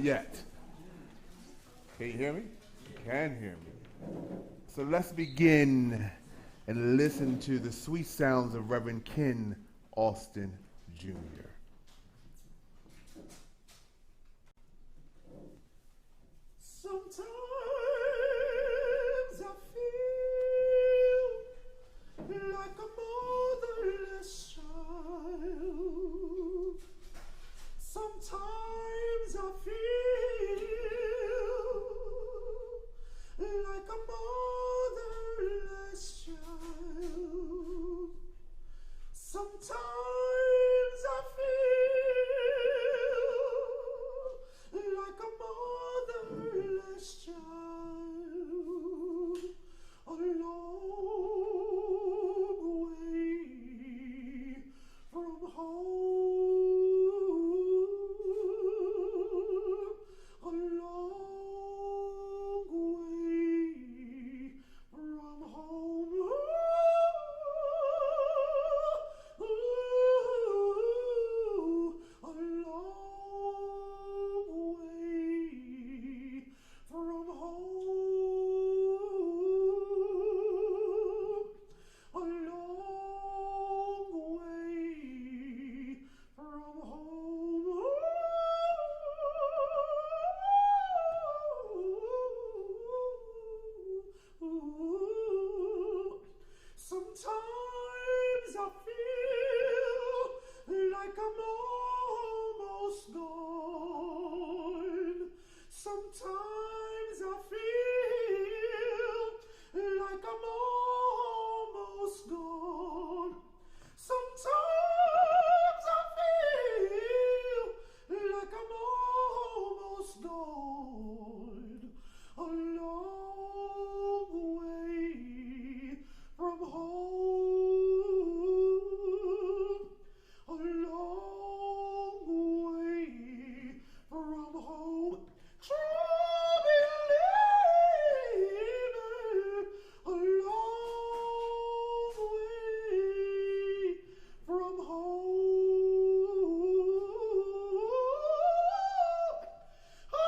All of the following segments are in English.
yet. Can you hear me? You can hear me. So let's begin and listen to the sweet sounds of Reverend Ken Austin Jr. Sometimes I feel like a motherless child. Sometimes I feel like a motherless child. Sometimes I feel like a motherless child, a long way from home, a long way from home. A long way from home, a long way from home. Sometimes I feel like I'm almost gone. Sometimes I feel like I'm almost gone. Sometimes I feel like I'm almost gone. A long way from home, a long way from home. True believer, a long way from home, a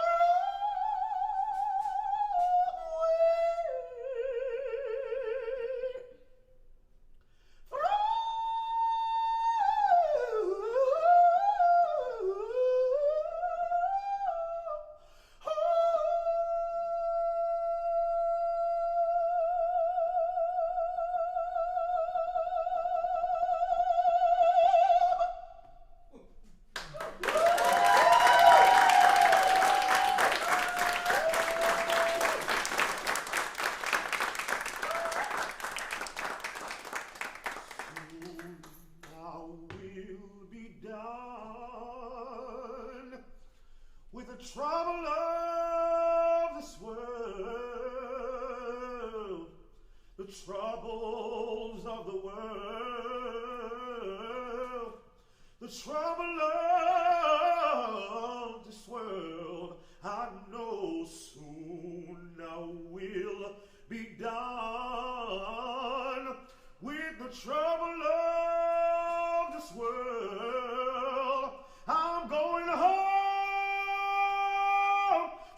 with the trouble of this world, the troubles of the world, the trouble of this world. I know soon I will be done with the trouble of this world. I'm going home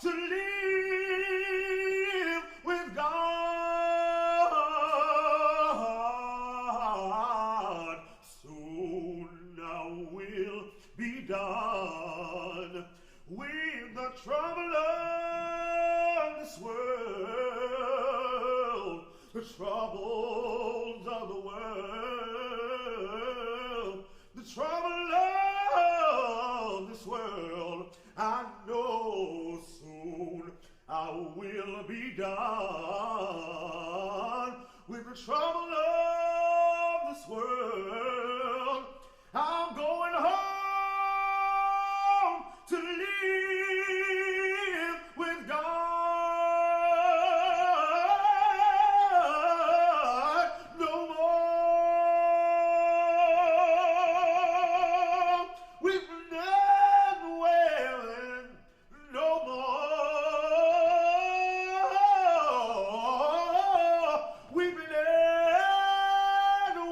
to live with God. Soon I will be done with the trouble of this world, the troubles of the world, the trouble of this world. I know soon I will be done with the trouble of this world. I'm going home to live with God no more. We've never wailing no more. We've been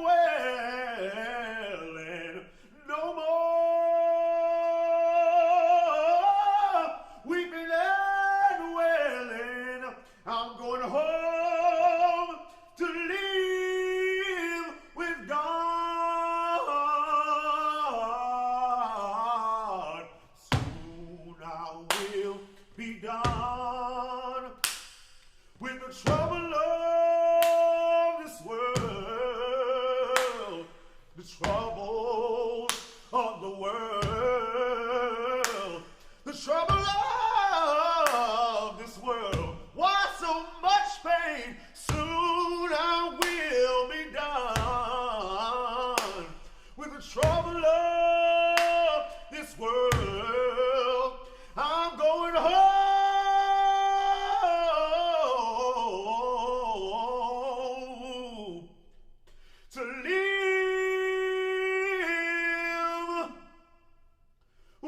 wailing be done with the trouble of this world, the troubles of the world, the trouble of this world. Why so much pain? Soon I will be done with the trouble of this world. I'm going home to live with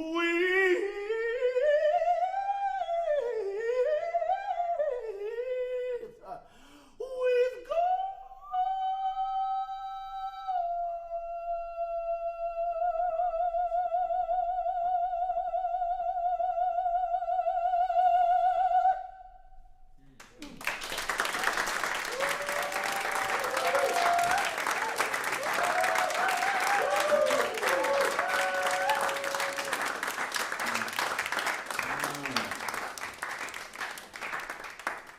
God.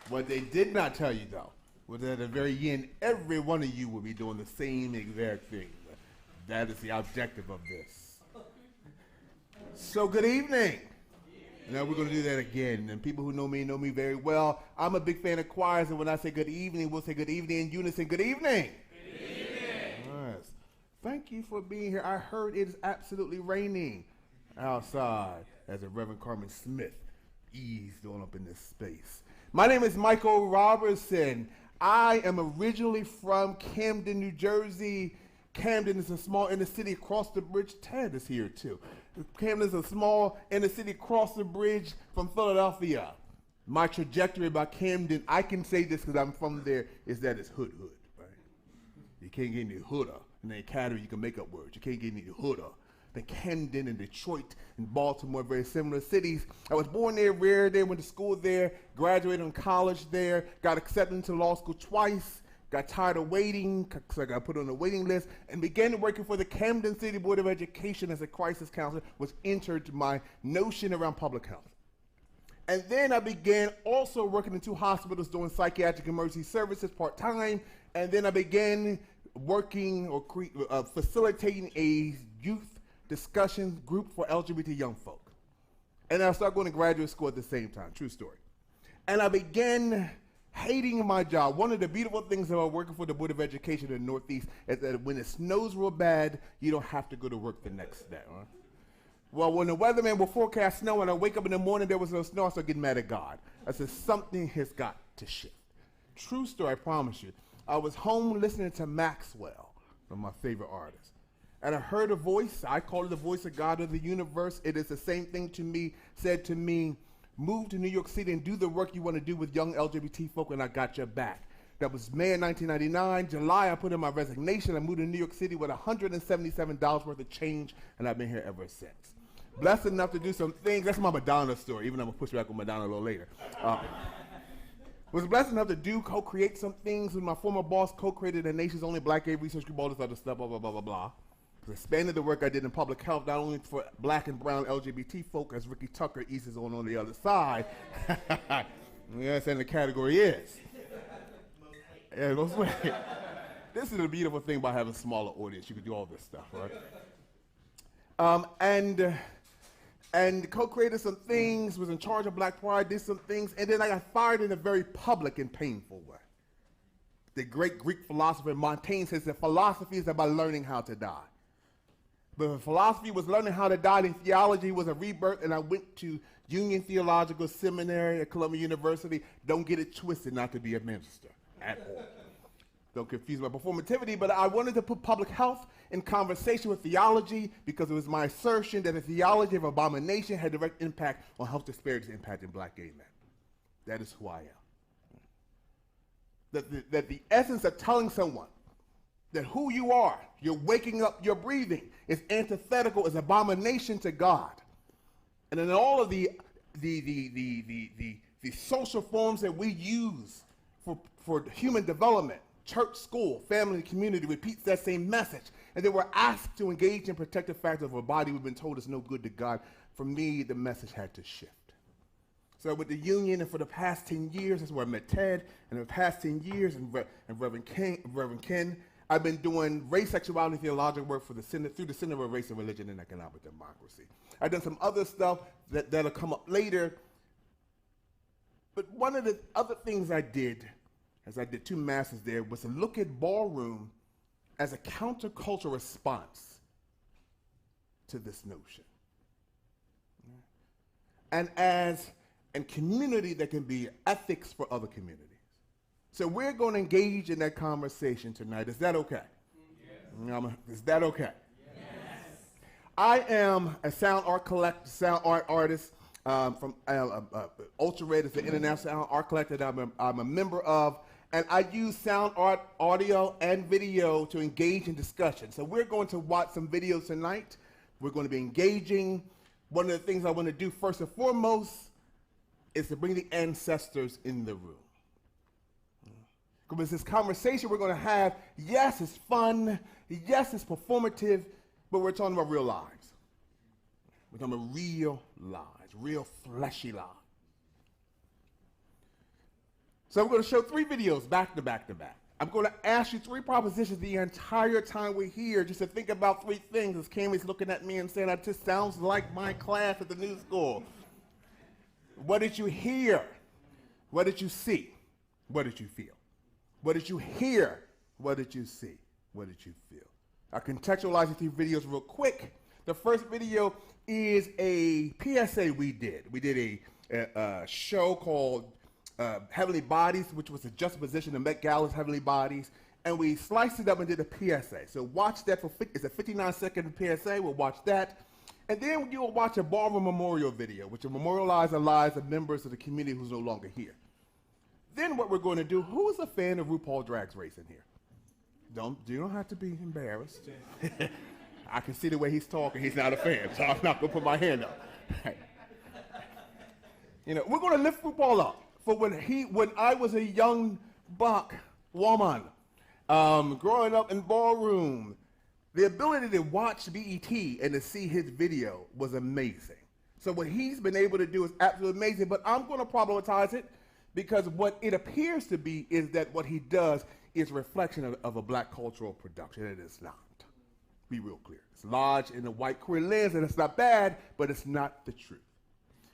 What they did not tell you, though, was that at the very end, every one of you will be doing the same exact thing. That is the objective of this. So good evening. Now we're going to do that again. And people who know me very well. I'm a big fan of choirs, and when I say good evening, we'll say good evening in unison. Good evening. Good evening. Yes. Thank you for being here. I heard it is absolutely raining outside as the Reverend Carmen Smith eased on up in this space. My name is Michael Roberson. I am originally from Camden, New Jersey. Camden is a small inner city across the bridge. Ted is here too. Camden is a small inner city across the bridge from Philadelphia. My trajectory about Camden, I can say this because I'm from there, is that it's hood, right? You can't get any hooder. In the academy, you can make up words. You can't get any hooder. Then Camden and Detroit and Baltimore, very similar cities. I was born there, reared there, went to school there, graduated from college there, got accepted into law school twice, got tired of waiting, so I got put on the waiting list, and began working for the Camden City Board of Education as a crisis counselor, which entered my notion around public health. And then I began also working in 2 hospitals doing psychiatric emergency services part-time, and then I began working or facilitating a youth discussion group for LGBT young folk. And I started going to graduate school at the same time, true story. And I began hating my job. One of the beautiful things about working for the Board of Education in the Northeast is that when it snows real bad, you don't have to go to work the next day. Right? Well, when the weatherman will forecast snow and I wake up in the morning, there was no snow, I started getting mad at God. I said, something has got to shift. True story, I promise you. I was home listening to Maxwell, one of my favorite artists. And I heard a voice, I call it the voice of God of the universe. It is the same thing to me, said to me, move to New York City and do the work you want to do with young LGBT folk, and I got your back. That was May of 1999. July, I put in my resignation. I moved to New York City with $177 worth of change, and I've been here ever since. Blessed enough to do some things. That's my Madonna story, even though I'm going to push back on Madonna a little later. Was blessed enough to co-create some things with my former boss, co-created the nation's only black gay research group, all this other stuff, blah, blah, blah, blah, blah. Expanded the work I did in public health, not only for black and brown LGBT folk, as Ricky Tucker eases on the other side. Yes, and the category is. Yeah, this is the beautiful thing about having a smaller audience. You can do all this stuff, right? And co-created some things, was in charge of Black Pride, did some things, and then I got fired in a very public and painful way. The great Greek philosopher Montaigne says that philosophy is about learning how to die. But if philosophy was learning how to die, then theology was a rebirth, and I went to Union Theological Seminary at Columbia University. Don't get it twisted, not to be a minister at all. Don't confuse my performativity, but I wanted to put public health in conversation with theology because it was my assertion that the theology of abomination had direct impact on health disparities impacting black gay men. That is who I am. That the essence of telling someone that who you are, you're waking up, you're breathing, is antithetical, is abomination to God. And in all of the social forms that we use for human development, church, school, family, community repeats that same message. And then we're asked to engage in protective factors of a body we've been told is no good to God. For me, the message had to shift. So with the union, and for the past 10 years, that's where I met Ted, and in the past 10 years, and Reverend Ken, I've been doing race, sexuality, and theological work for the Center, through the Center of Race and Religion and Economic Democracy. I've done some other stuff that'll come up later. But one of the other things I did, as I did 2 masters there, was to look at ballroom as a countercultural response to this notion. And as a community that can be ethics for other communities. So we're going to engage in that conversation tonight. Is that okay? Yes. Is that okay? Yes. I am a sound art artist from Ultra Red is the international sound art collective that I'm a member of, and I use sound art, audio, and video to engage in discussion. So we're going to watch some videos tonight. We're going to be engaging. One of the things I want to do first and foremost is to bring the ancestors in the room. Because this conversation we're going to have, yes, it's fun, yes, it's performative, but we're talking about real lives. We're talking about real lives, real fleshy lives. So I'm going to show 3 videos back to back to back. I'm going to ask you 3 propositions the entire time we're here, just to think about 3 things, as Cammy's looking at me and saying, that just sounds like my class at the new school. What did you hear? What did you see? What did you feel? What did you hear? What did you see? What did you feel? I'll contextualize these 3 videos real quick. The first video is a PSA we did. We did a show called Heavenly Bodies, which was a juxtaposition of Met Gala's Heavenly Bodies, and we sliced it up and did a PSA. So watch that it's a 59-second PSA. We'll watch that. And then you'll watch a Ballroom memorial video, which will memorialize the lives of members of the community who's no longer here. Then what we're going to do, who is a fan of RuPaul Drag's Race in here? You don't have to be embarrassed. I can see the way he's talking, he's not a fan, so I'm not going to put my hand up. You know, we're going to lift RuPaul up for when I was a young buck woman, growing up in Ballroom. The ability to watch BET and to see his video was amazing. So what he's been able to do is absolutely amazing, but I'm going to problematize it because what it appears to be is that what he does is a reflection of a black cultural production, and it's not. Be real clear. It's lodged in a white queer lens, and it's not bad, but it's not the truth.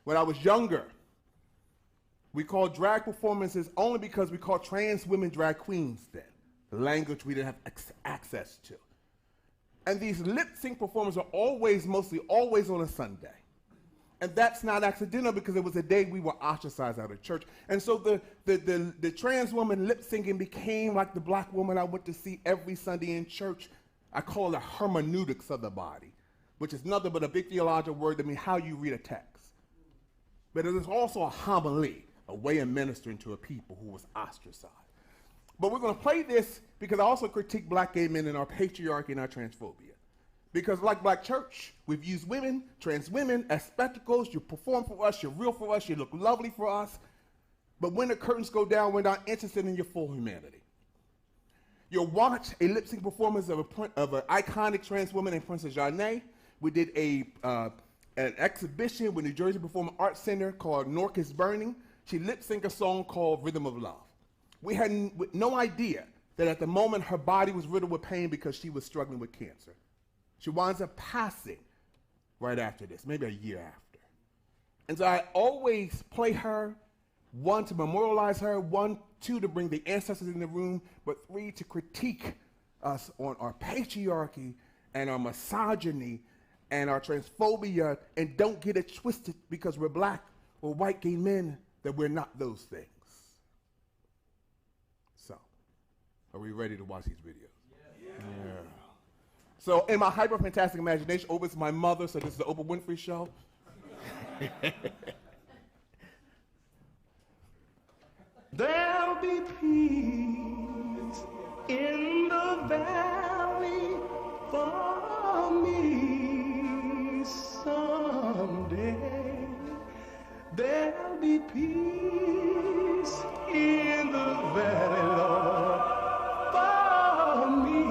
When I was younger, we called drag performances only because we called trans women drag queens then, the language we didn't have access to. And these lip sync performances are mostly always on a Sunday. And that's not accidental because it was a day we were ostracized out of church. And so the trans woman lip syncing became like the black woman I went to see every Sunday in church. I call it hermeneutics of the body, which is nothing but a big theological word that means how you read a text. But it is also a homily, a way of ministering to a people who was ostracized. But we're going to play this because I also critique black gay men and our patriarchy and our transphobia. Because like Black Church, we've used women, trans women, as spectacles. You perform for us, you're real for us, you look lovely for us. But when the curtains go down, we're not interested in your full humanity. You'll watch a lip sync performance of an iconic trans woman named Princess Janae. We did an exhibition with New Jersey Performing Arts Center called Nork is Burning. She lip synced a song called Rhythm of Love. We had no idea that at the moment her body was riddled with pain because she was struggling with cancer. She winds up passing right after this, maybe a year after. And so I always play her, 1, to memorialize her, 1, 2, to bring the ancestors in the room, but 3, to critique us on our patriarchy and our misogyny and our transphobia, and don't get it twisted because we're black or white gay men that we're not those things. So, are we ready to watch these videos? Yeah. So, in my hyper fantastic imagination, Oprah's my mother, so this is the Oprah Winfrey Show. There'll be peace in the valley for me someday. There'll be peace in the valley, Lord, for me.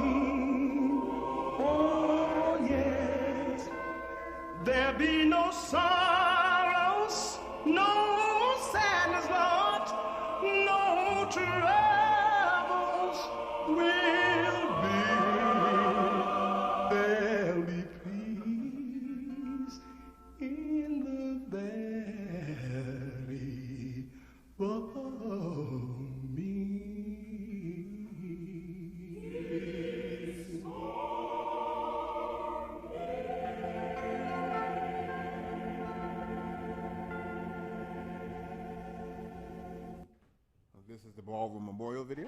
Oh, yes. There'll be no sorrows, no the Ballroom Memorial video.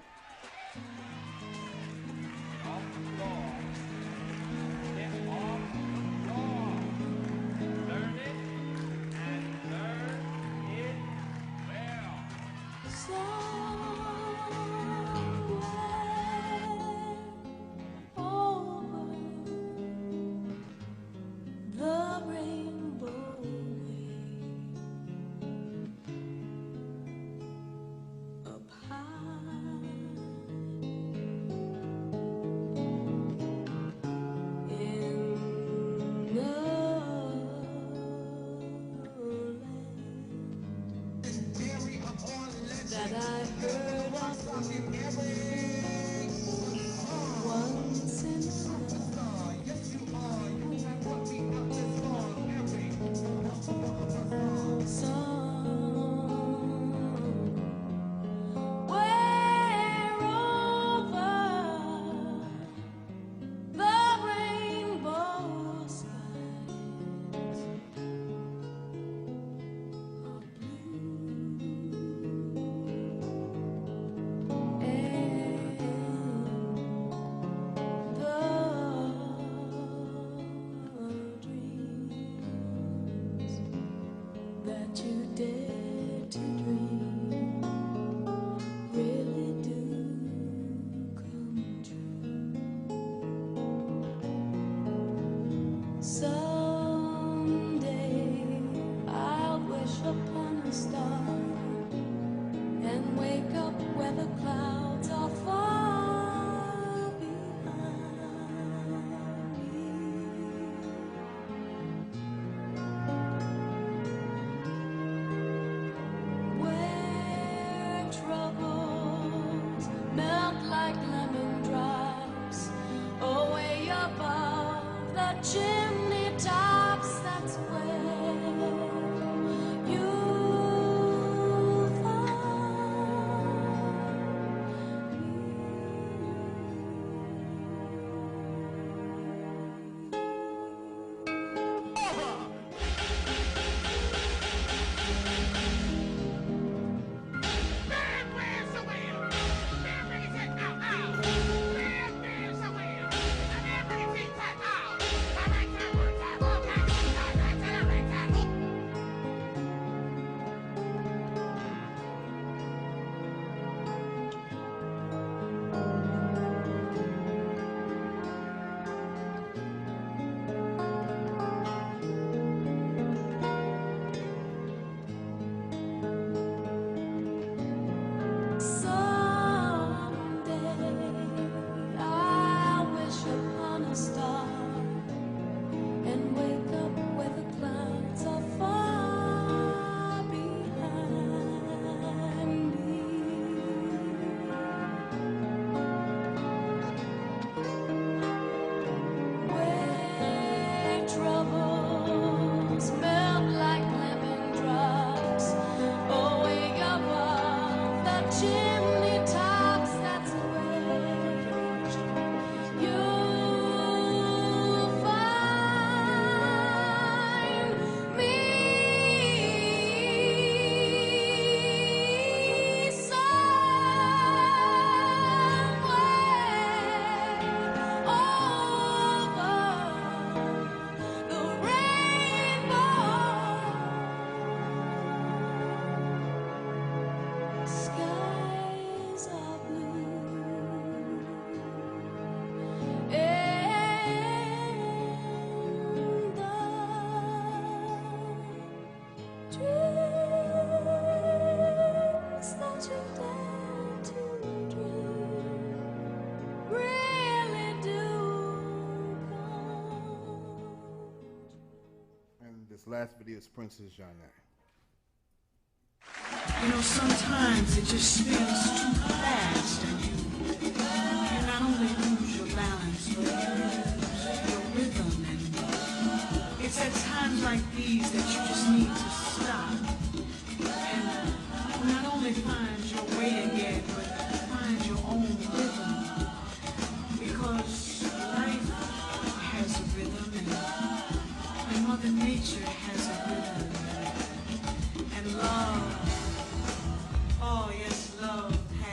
Off the floor. Get off the floor. Learn it and learn it well. That I heard of once in somewhere over the rainbow skies are upon a star and wake up where the clouds are far behind me. Where troubles melt like lemon drops away above the chimney tops, that's where This last video is Princess Jeanette. You know, sometimes it just spins too fast and you not only lose your balance, but you lose your rhythm. And it's at times like these that you just need to stop and not only find your way again, but find your own rhythm. Because life has a rhythm and Mother Nature has a rhythm. And love, oh yes, love has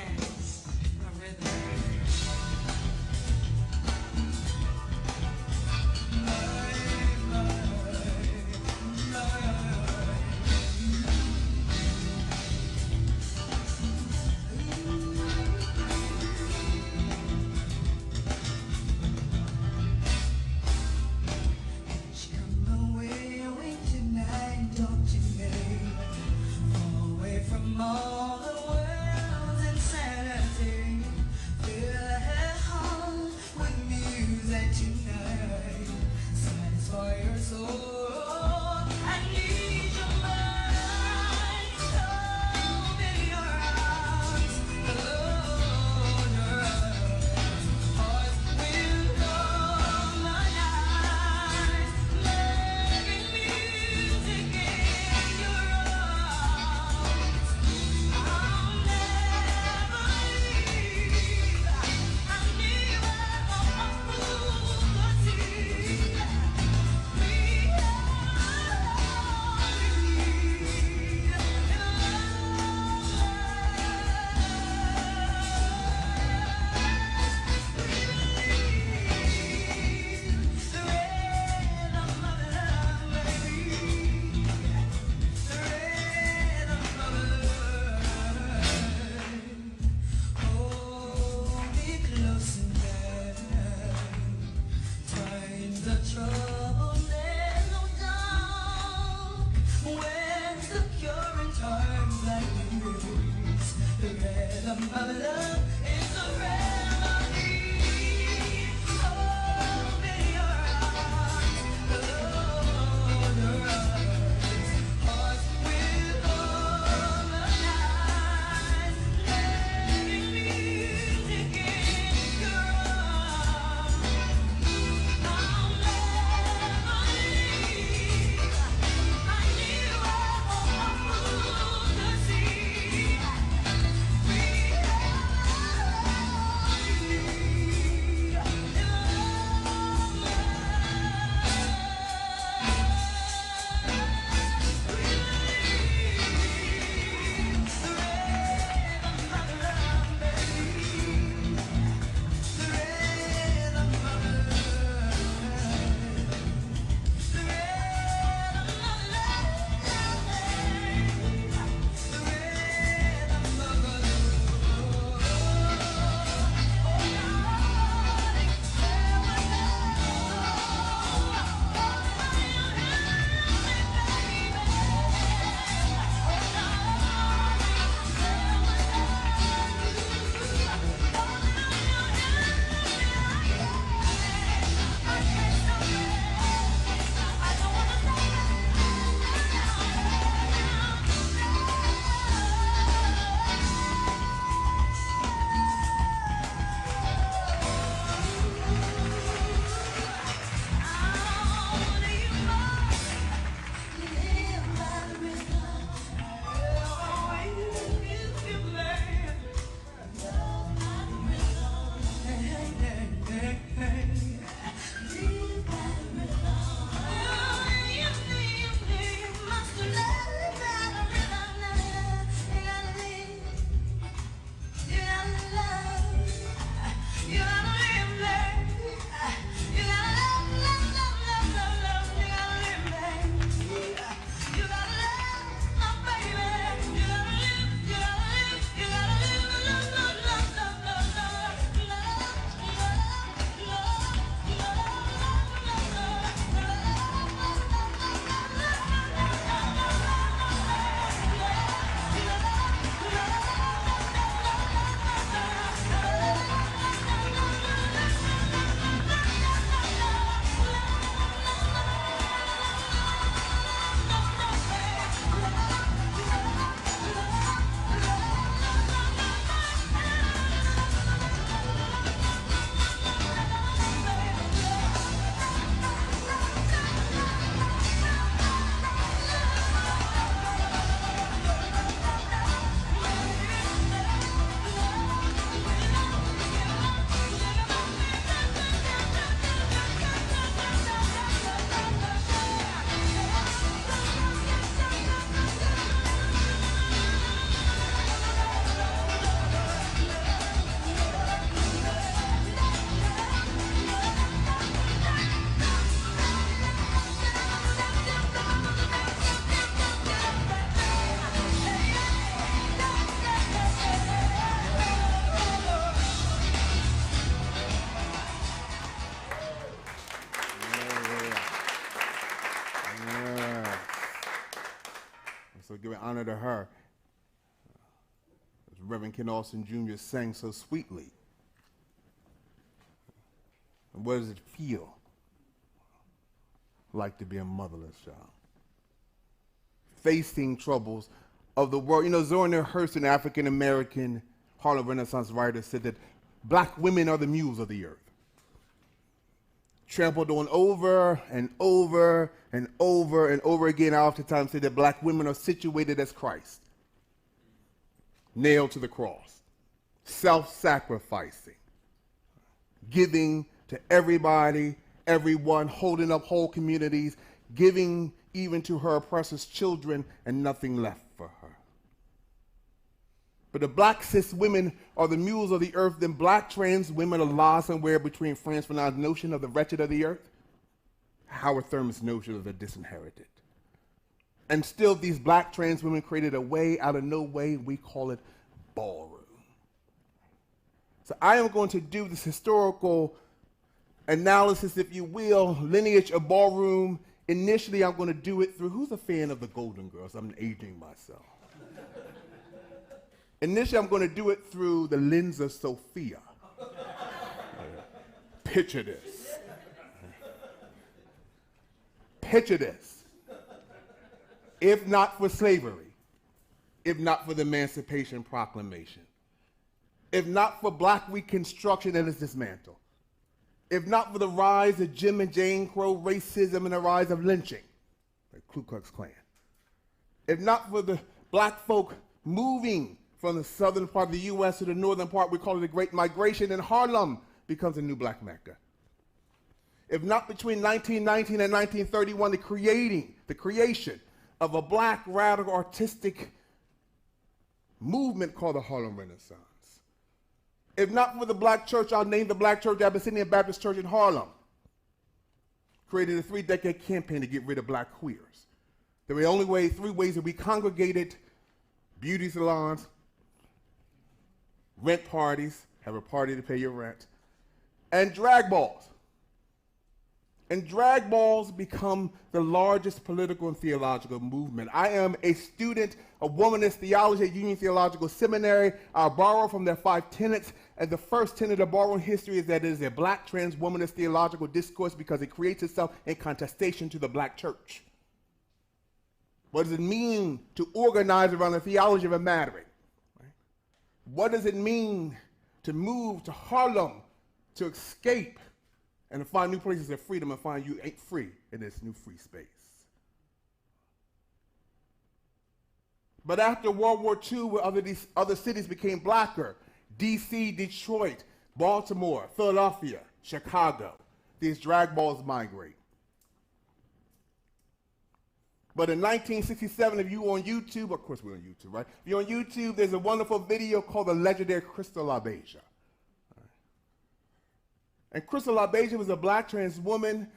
So giving honor to her. As Reverend Ken Austin Jr. sang so sweetly. And what does it feel like to be a motherless child? Facing troubles of the world. You know, Zora Neale Hurston, an African-American Harlem Renaissance writer, said that black women are the mules of the earth. Trampled on over and over and over and over again, I oftentimes say that black women are situated as Christ, nailed to the cross, self-sacrificing, giving to everybody, everyone, holding up whole communities, giving even to her oppressor's children, and nothing left for her. But the black cis women are the mules of the earth, then black trans women are lost somewhere between Frantz Fanon's notion of the wretched of the earth, Howard Thurman's notion of the disinherited. And still these black trans women created a way out of no way, we call it ballroom. So I am going to do this historical analysis, if you will, lineage of ballroom. Initially, I'm going to do it through, who's a fan of the Golden Girls? I'm aging myself. Initially, I'm going to do it through the lens of Sophia. Picture this. Picture this. If not for slavery, if not for the Emancipation Proclamation, if not for Black Reconstruction and its dismantle, if not for the rise of Jim and Jane Crow racism and the rise of lynching, the Ku Klux Klan, if not for the Black folk moving from the southern part of the U.S. to the northern part, we call it the Great Migration, and Harlem becomes a new Black Mecca. If not between 1919 and 1931, the creation of a Black radical artistic movement called the Harlem Renaissance. If not for the Black church, I'll name the Black Church, Abyssinian Baptist Church in Harlem, created a 3-decade campaign to get rid of Black queers. There were only three ways that we congregated: beauty salons, rent parties, have a party to pay your rent, and drag balls. And drag balls become the largest political and theological movement. I am a student of womanist theology at Union Theological Seminary. I borrow from their 5 tenets, and the first tenet of borrowing history is that it is a Black Trans-womanist theological discourse because it creates itself in contestation to the Black church. What does it mean to organize around the theology of a mattering? Right? What does it mean to move to Harlem, to escape, and to find new places of freedom and find you ain't free in this new free space? But after World War II, where these other cities became Blacker, D.C., Detroit, Baltimore, Philadelphia, Chicago, these drag balls migrate. But in 1967, if you're on YouTube, of course we're on YouTube, right? If you're on YouTube, there's a wonderful video called The Legendary Crystal LaBeija. And Crystal LaBeija was a Black trans woman,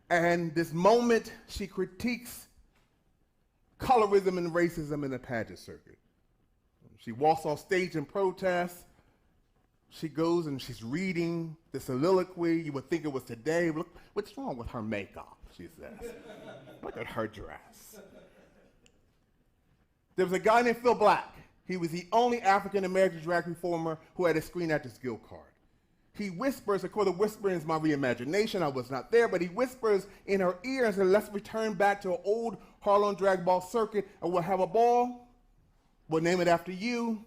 and this moment she critiques colorism and racism in the pageant circuit. She walks off stage in protest. She goes and she's reading the soliloquy. You would think it was today. Look, what's wrong with her makeup, she says. Look at her dress. There was a guy named Phil Black. He was the only African-American drag performer who had a Screen Actors Guild card. He whispers, of course, the whispering is my reimagination. I was not there, but he whispers in her ear and says, let's return back to an old Harlem drag ball circuit, and we'll have a ball. We'll name it after you.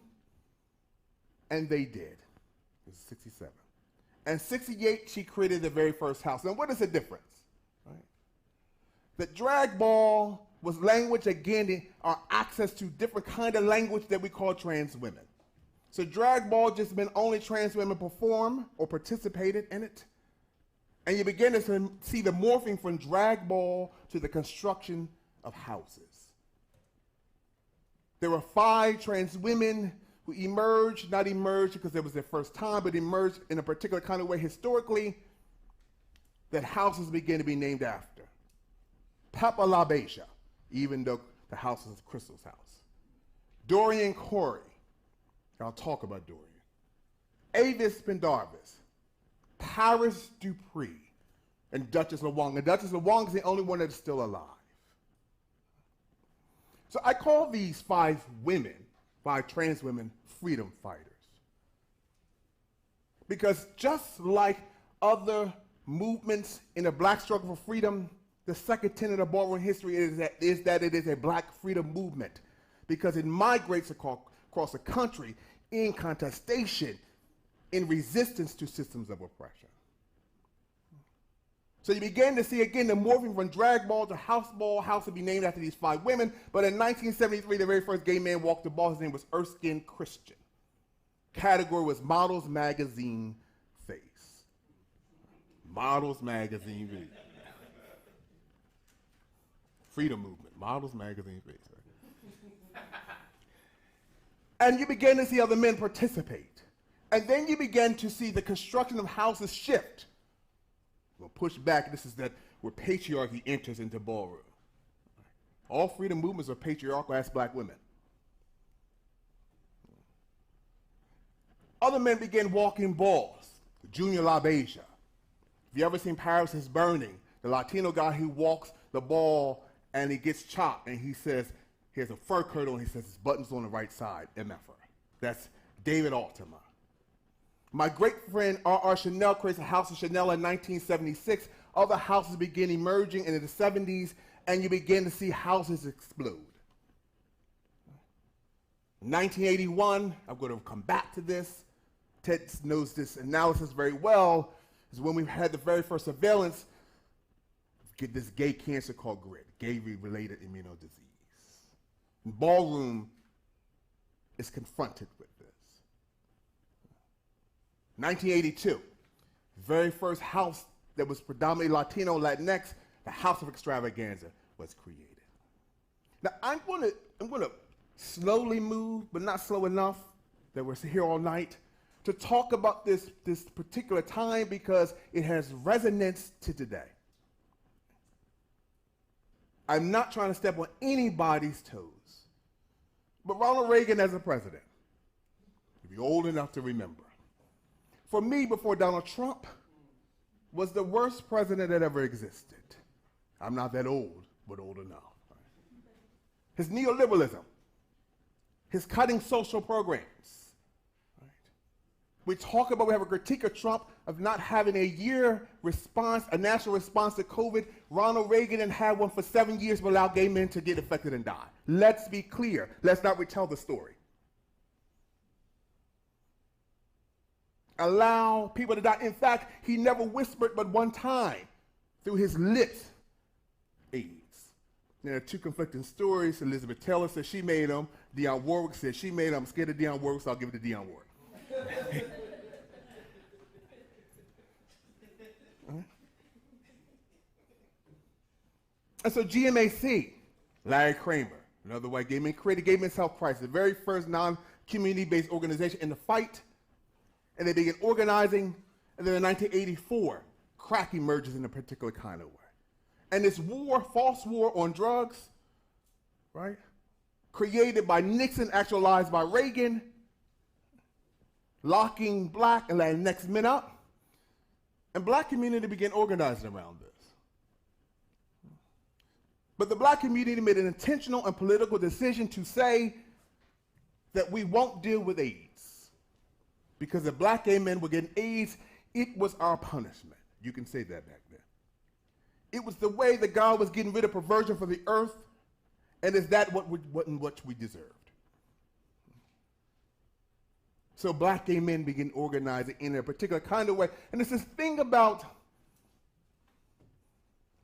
And they did. It was 67. And 68, she created the very first house. Now, what is the difference? Right? The drag ball was language, again, our access to different kind of language that we call trans women. So drag ball just meant only trans women perform or participated in it. And you begin to see the morphing from drag ball to the construction of houses. There were 5 trans women who emerged, not emerged because it was their first time, but emerged in a particular kind of way historically that houses began to be named after. Papa LaBeija, even though the house is Crystal's house. Dorian Corey. I'll talk about Dorian. Avis Pendarvis, Paris Dupree, and Duchess LaWong. And Duchess LaWong is the only one that is still alive. So I call these 5 women, 5 trans women, freedom fighters. Because just like other movements in the Black struggle for freedom, the second tenet of ballroom history is that it is a Black freedom movement, because it migrates across the country in contestation, in resistance to systems of oppression. So you begin to see, again, the morphing from drag ball to house ball. House would be named after these 5 women, but in 1973, the very first gay man walked the ball. His name was Erskine Christian. Category was Models Magazine Face. Models Magazine Face. Freedom movement, Models Magazine Face. And you begin to see other men participate. And then you begin to see the construction of houses shift. We'll push back. This is that where patriarchy enters into ballroom. All freedom movements are patriarchal as Black women. Other men began walking balls. Junior LaBeija. If you ever seen Paris is Burning, the Latino guy who walks the ball and he gets chopped and he says, he has a fur coat on, he says his button's on the right side, MFR. That's David Altima. My great friend R.R. Chanel creates a house of Chanel in 1976. Other houses begin emerging in the 70s, and you begin to see houses explode. 1981, I'm going to come back to this. Ted knows this analysis very well, is when we had the very first surveillance of this gay cancer called GRID, gay-related immunodisease. And Ballroom is confronted with this. 1982, very first house that was predominantly Latino, Latinx, the House of Extravaganza was created. Now I'm going to slowly move, but not slow enough that we're here all night, to talk about this particular time because it has resonance to today. I'm not trying to step on anybody's toes, but Ronald Reagan as a president, if you're old enough to remember, for me, before Donald Trump, was the worst president that ever existed. I'm not that old, but old enough. Right? His neoliberalism, his cutting social programs. Right? We have a critique of Trump of not having a year response, a national response to COVID. Ronald Reagan didn't have one for 7 years but allowed gay men to get infected and die. Let's be clear. Let's not retell the story. Allow people to die. In fact, he never whispered but one time through his lips, AIDS. There are two conflicting stories. Elizabeth Taylor says she made them. Dionne Warwick says she made them. I'm scared of Dionne Warwick, so I'll give it to Dionne Warwick. And so GMAC, Larry Kramer, another white gay man, created Gay Men's Health Crisis, the very first non-community-based organization in the fight. And they began organizing, and then in 1984, crack emerges in a particular kind of way. And this war, false war on drugs, right, created by Nixon, actualized by Reagan, locking Black and Latinx men up, and Black community began organizing around this. But the Black community made an intentional and political decision to say that we won't deal with AIDS. Because if Black gay men were getting AIDS, it was our punishment. You can say that back then. It was the way that God was getting rid of perversion from the earth, and is that what we deserved? So Black gay men began organizing in a particular kind of way. And it's this thing about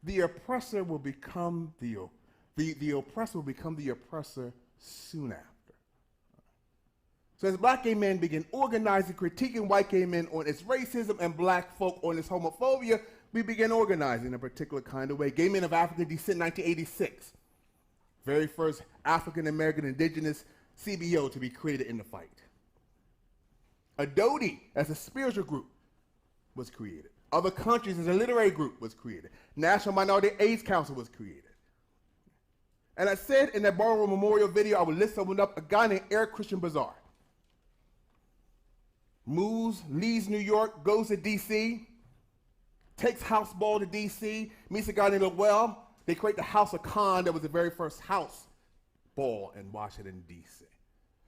the oppressor will become the oppressor will become the oppressor soon after. So as Black gay men began organizing, critiquing white gay men on its racism and Black folk on its homophobia, we began organizing in a particular kind of way. Gay Men of African Descent, 1986. Very first African-American indigenous CBO to be created in the fight. Adodi, as a spiritual group, was created. Other countries as a literary group was created. National Minority AIDS Council was created. And I said in that Ballroom Memorial video, I would lift someone up, a guy named Eric Christian Bazar. Moves, leaves New York, goes to DC, takes house ball to DC, meets a guy named Lowell. They create the House of Khan that was the very first house ball in Washington, DC.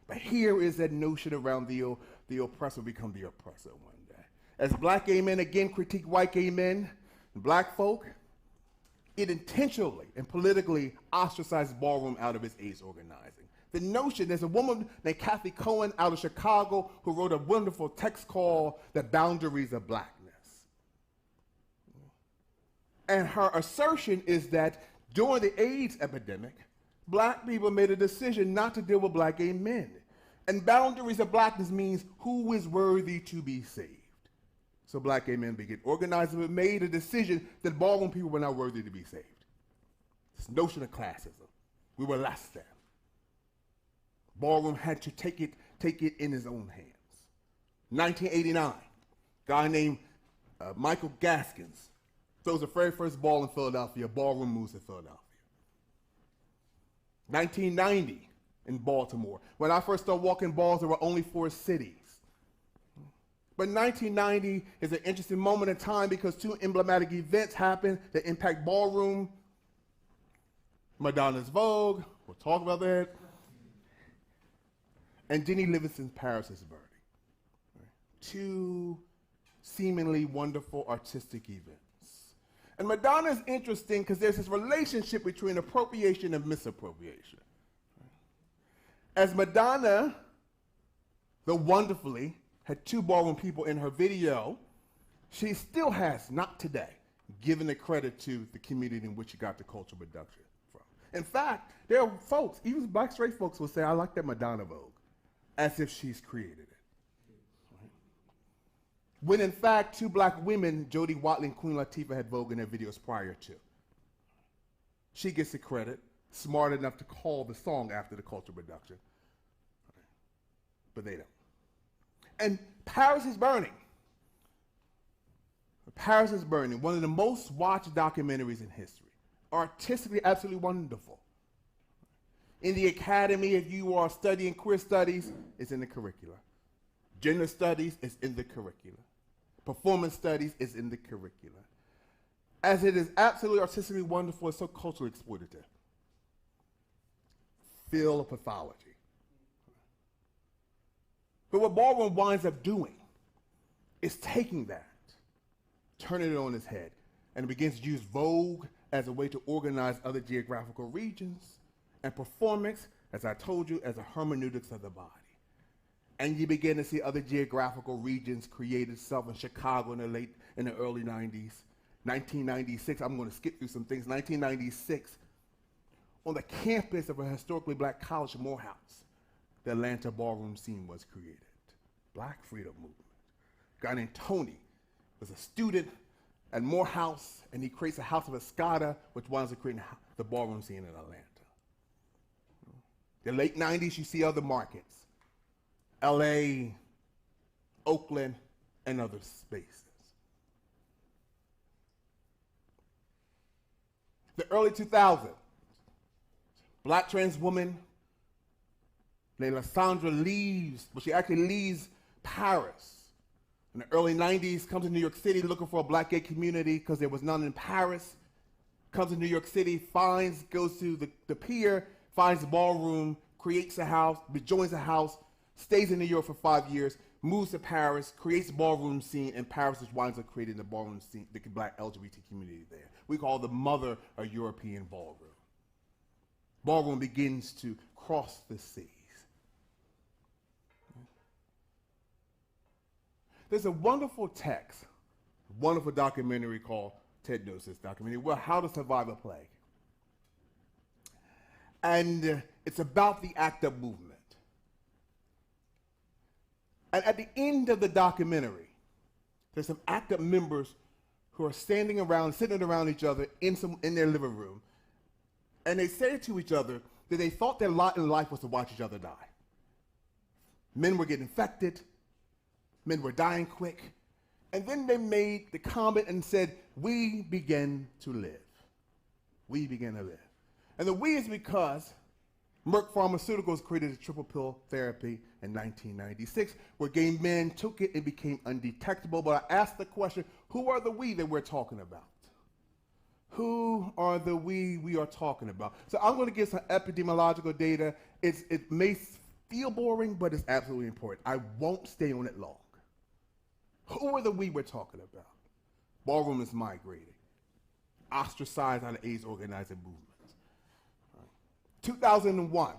But here is that notion around the oppressor become the oppressor one day. As Black gay men again critique white gay men and Black folk, it intentionally and politically ostracized Ballroom out of its AIDS organizing. The notion, there's a woman named Kathy Cohen out of Chicago who wrote a wonderful text called The Boundaries of Blackness. And her assertion is that during the AIDS epidemic, Black people made a decision not to deal with Black gay men. And boundaries of blackness means who is worthy to be saved. So Black gay men began organizing and made a decision that Ballroom people were not worthy to be saved. This notion of classism. We were less than. Ballroom had to take it in his own hands. 1989, guy named Michael Gaskins throws the very first ball in Philadelphia. Ballroom moves to Philadelphia. 1990 in Baltimore. When I first started walking balls, there were only 4 cities. But 1990 is an interesting moment in time because 2 emblematic events happened that impact Ballroom. Madonna's Vogue, we'll talk about that. and Jenny Livingston's Paris is Burning. Right? Two seemingly wonderful artistic events. And Madonna is interesting because there's this relationship between appropriation and misappropriation. Right? As Madonna, though wonderfully, had 2 ballroom people in her video, she still has, not today, given the credit to the community in which she got the cultural production from. In fact, there are folks, even black straight folks will say, I like that Madonna Vogue, as if she's created it. Right? When in fact, 2 black women, Jodie Watley and Queen Latifah, had Vogue in their videos prior to. She gets the credit, smart enough to call the song after the cultural production. Right? But they don't. And Paris is Burning. Paris is Burning, one of the most watched documentaries in history. Artistically, absolutely wonderful. In the academy, if you are studying queer studies, it's in the curricula. Gender studies is in the curricula. Performance studies is in the curricula. As it is absolutely artistically wonderful, it's so culturally exploitative. Feel of pathology. But what Ballroom winds up doing is taking that, turning it on its head, and it begins to use Vogue as a way to organize other geographical regions, and performance, as I told you, as a hermeneutics of the body. And you begin to see other geographical regions create itself in Chicago in the early 90s. 1996, I'm going to skip through some things. 1996, on the campus of a historically black college, Morehouse, the Atlanta ballroom scene was created. Black freedom movement. A guy named Tony was a student at Morehouse, and he creates a house of Escada, which winds up creating the ballroom scene in Atlanta. The late 90s, you see other markets. LA, Oakland, and other spaces. The early 2000s, black trans woman named Lysandra leaves, but she actually leaves Paris. In the early 90s, comes to New York City looking for a black gay community because there was none in Paris. Comes to New York City, goes to the pier, finds the ballroom, creates a house, joins a house, stays in New York for 5 years, moves to Paris, creates a ballroom scene, and Paris just winds up creating the ballroom scene, the black LGBT community there. We call the mother of European ballroom. Ballroom begins to cross the seas. There's a wonderful text, a wonderful documentary called Ted Knows This documentary, well, How to Survive a Plague. And it's about the ACT UP movement. And at the end of the documentary, there's some ACT UP members who are sitting around each other in their living room, and they say to each other that they thought their lot in life was to watch each other die. Men were getting infected, men were dying quick, and then they made the comment and said, we begin to live. We begin to live. And the we is because Merck Pharmaceuticals created a triple pill therapy in 1996 where gay men took it and became undetectable. But I asked the question, who are the we that we're talking about? Who are the we are talking about? So I'm going to give some epidemiological data. It may feel boring, but it's absolutely important. I won't stay on it long. Who are the we we're talking about? Ballroom is migrating. Ostracized out of AIDS organizing movements. 2001,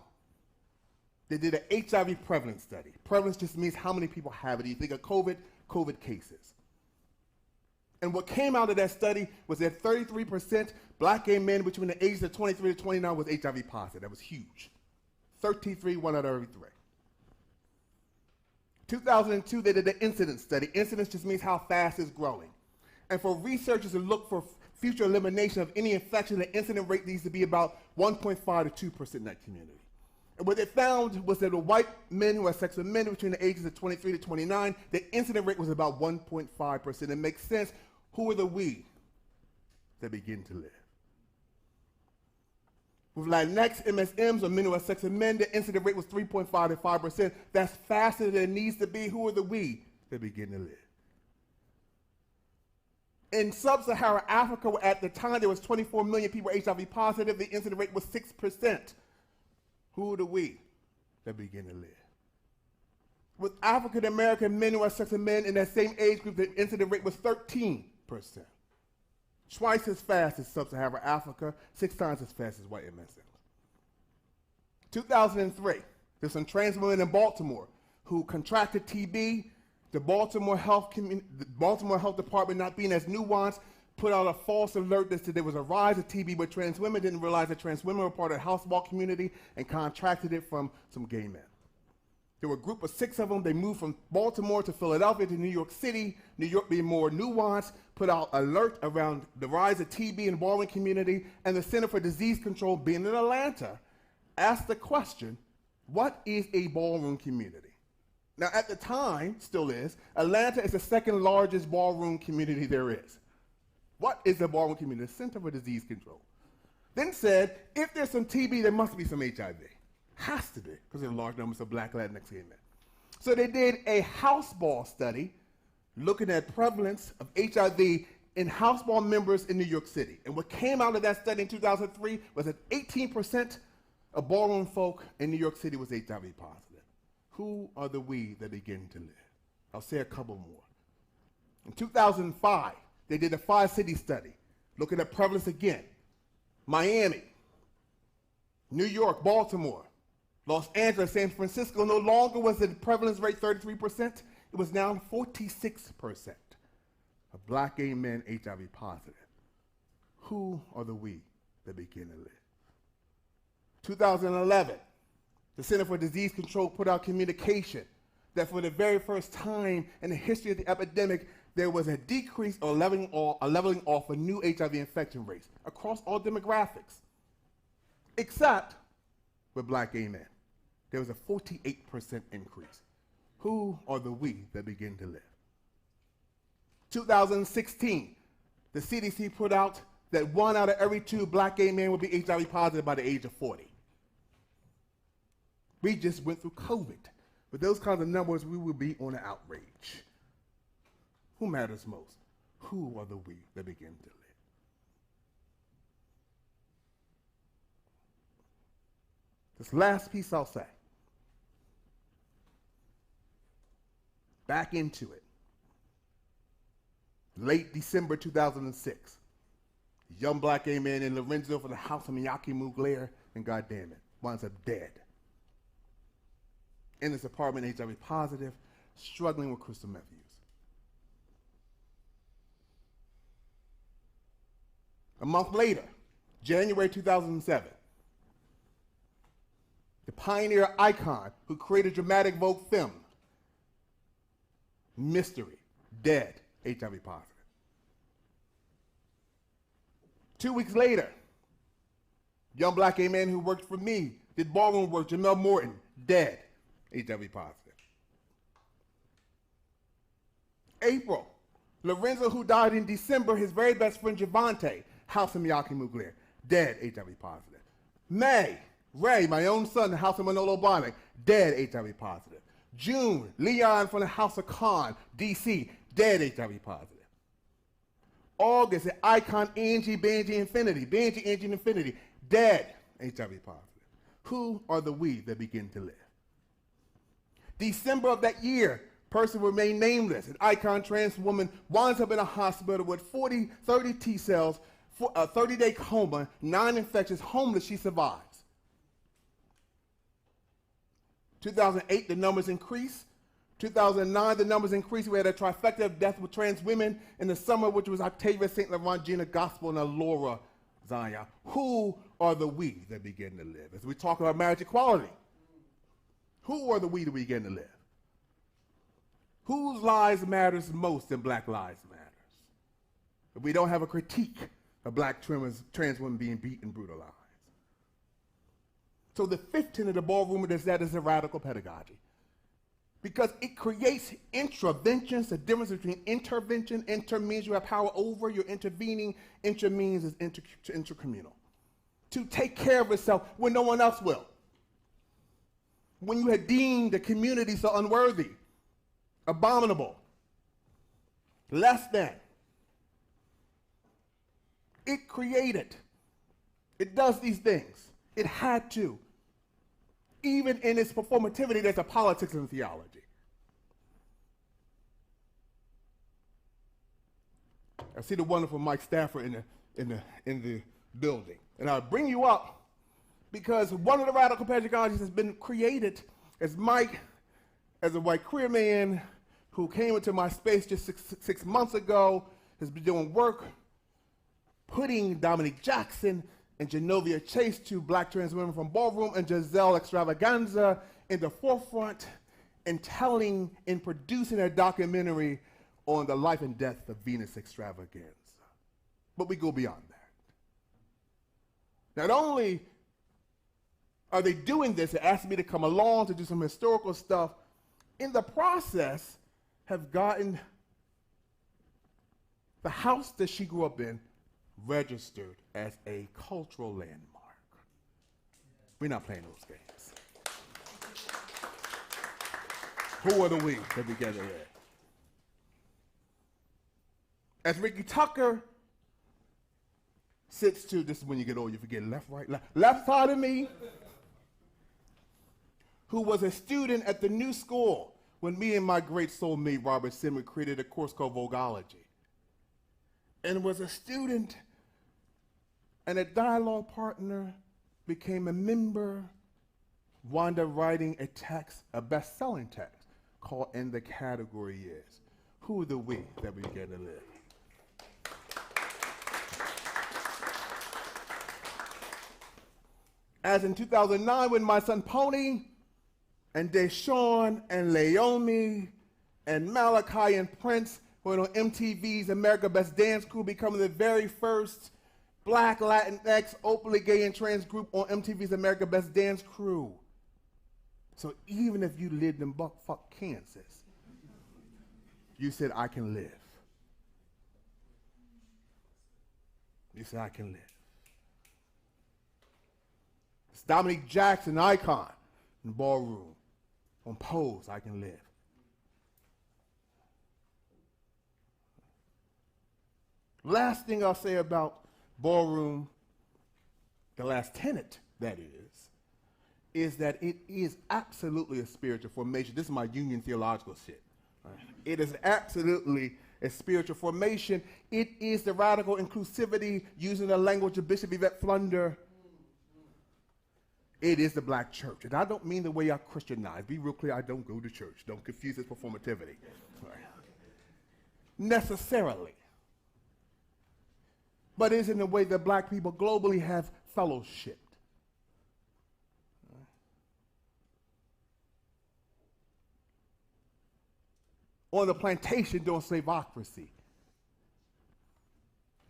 they did an HIV prevalence study. Prevalence just means how many people have it. You think of COVID cases. And what came out of that study was that 33% black gay men between the ages of 23 to 29 was HIV positive. That was huge. 33, 1 out of every 3. 2002, they did an incidence study. Incidence just means how fast it's growing. And for researchers to look for future elimination of any infection, the incident rate needs to be about 1.5 to 2% in that community. And what they found was that the white men who had sex with men between the ages of 23 to 29, the incident rate was about 1.5%. It makes sense. Who are the we that begin to live? With Latinx, MSMs, or men who have sex with men, the incident rate was 3.5 to 5%. That's faster than it needs to be. Who are the we that begin to live? In sub-Saharan Africa, at the time there was 24 million people HIV positive, the incident rate was 6%. Who are the we that begin to live? With African American men who had sex with men in that same age group, the incident rate was 13%. Twice as fast as sub-Saharan Africa, 6 times as fast as white MSMs. 2003, there's some trans women in Baltimore who contracted TB. The Baltimore Health Department, not being as nuanced, put out a false alert that said there was a rise of TB, but trans women didn't realize that trans women were part of the house ball community and contracted it from some gay men. There were a group of 6 of them. They moved from Baltimore to Philadelphia to New York City. New York being more nuanced, put out alert around the rise of TB in the ballroom community, and the Center for Disease Control, being in Atlanta, asked the question, what is a ballroom community? Now at the time, still is, Atlanta is the 2nd largest ballroom community there is. What is the ballroom community? The Center for Disease Control. Then said, if there's some TB, there must be some HIV. Has to be, because there are large numbers of Black Latinx gay men. So they did a house ball study looking at prevalence of HIV in house ball members in New York City. And what came out of that study in 2003 was that 18% of ballroom folk in New York City was HIV positive. Who are the we that begin to live? I'll say a couple more. In 2005, they did a 5-city study looking at prevalence again. Miami, New York, Baltimore, Los Angeles, San Francisco. No longer was the prevalence rate 33%, it was now 46% of Black gay men HIV positive. Who are the we that begin to live? 2011, the Center for Disease Control put out communication that for the very first time in the history of the epidemic, there was a decrease or leveling off of new HIV infection rates across all demographics, except with Black gay men. There was a 48% increase. Who are the we that begin to live? 2016, the CDC put out that 1 out of every 2 Black gay men would be HIV positive by the age of 40. We just went through COVID. With those kinds of numbers, we would be on an outrage. Who matters most? Who are the we that begin to live? This last piece I'll say. Back into it. Late December 2006. Young Black gay man in Lorenzo from the house of Miyake Mugler, and goddamn it, winds up dead. In his apartment, HIV positive, struggling with crystal meth use. A month later, January 2007, the pioneer icon who created dramatic vogue film, Mystery, dead, HIV positive. 2 weeks later, young Black gay man who worked for me, did ballroom work, Jamel Morton, dead, HIV positive. April, Lorenzo, who died in December, his very best friend Javante, house of Miyake Mugler, dead, HIV positive. May, Ray, my own son, the house of Manolo Blahnik, dead, HIV positive. June, Leon from the house of Khan, DC, dead, HIV positive. August, the icon Angie Infinity, dead, HIV positive. Who are the we that begin to live? December of that year, person remained nameless, an icon trans woman winds up in a hospital with 30 T cells, for a 30-day coma, 9 infections, homeless, she survives. 2008, the numbers increased. 2009, the numbers increased. We had a trifecta of deaths with trans women in the summer, which was Octavia St. Laurent, Gina Gospel, and Alora Zion. Who are the we that begin to live? As we talk about marriage equality, who are the we that begin to live? Whose lives matters most in Black Lives Matters? If we don't have a critique of Black trans women being beaten and brutalized. So the 15th of the ballroom is that is a radical pedagogy. Because it creates intraventions, the difference between intervention, inter means you have power over, you're intervening, intra means is intercommunal. To take care of itself when no one else will. When you had deemed the community so unworthy, abominable, less than. It created. It does these things. It had to. Even in its performativity, there's a politics and theology. I see the wonderful Mike Stafford in the building. And I bring you up because one of the radical pedagogies has been created as Mike, as a white queer man who came into my space just six months ago, has been doing work putting Dominique Jackson and Genovia Chase, two black trans women from Ballroom, and Giselle Extravaganza in the forefront and telling and producing a documentary on the life and death of Venus Extravaganza. But we go beyond that. Not only are they doing this, they asked me to come along to do some historical stuff. In the process, have gotten the house that she grew up in registered as a cultural landmark. We're not playing those games. Who are the we that we gather there? As Ricky Tucker sits to, this is when you get old, you forget left, right, left side of me, who was a student at the New School when me and my great soulmate Robert Simmer created a course called Vogueology, and was a student and a dialogue partner, became a member, wound up writing a text, a best-selling text, called And the Category Is. Who are the we that we get to live? As in 2009, when my son Pony and Deshaun and Leomi and Malachi and Prince went on MTV's America Best Dance Crew, becoming the very first Black, Latinx, openly gay and trans group on MTV's America Best Dance Crew. So even if you lived in buckfuck Kansas, you said, I can live. You said, I can live. It's Dominique Jackson, icon in Ballroom. On Pose, I can live. Last thing I'll say about Ballroom, the last tenet, that is that it is absolutely a spiritual formation. This is my union theological shit. Right? It is absolutely a spiritual formation. It is the radical inclusivity, using the language of Bishop Yvette Flunder. It is the black church. And I don't mean the way I Christianize. Be real clear, I don't go to church. Don't confuse this performativity. Right? Necessarily. But it is in the way that black people globally have fellowshipped. On the plantation during slaveocracy,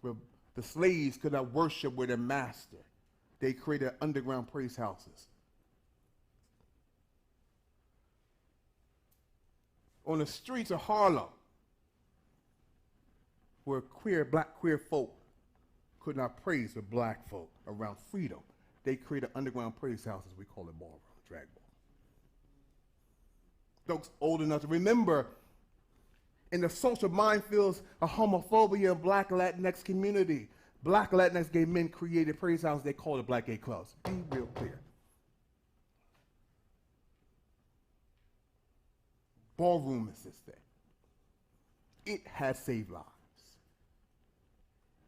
where the slaves could not worship with their master, they created underground praise houses. On the streets of Harlem, where black queer folk could not praise with black folk around freedom, they created underground praise houses. We call it Ballroom, drag ball. Folks old enough to remember, in the social minefields of homophobia in Black Latinx community, Black Latinx gay men created praise houses. They called it Black Gay Clubs. Be real clear. Ballroom is this thing. It has saved lives.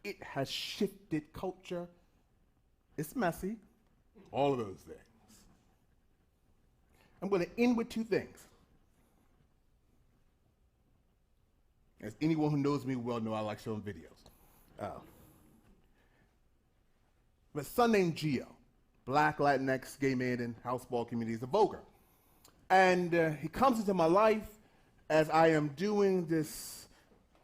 It has shifted culture. It's messy. All of those things. I'm going to end with two things. As anyone who knows me well knows, I like showing videos. My son named Gio, Black Latinx gay man in house ball communities, a voguer. And he comes into my life as I am doing this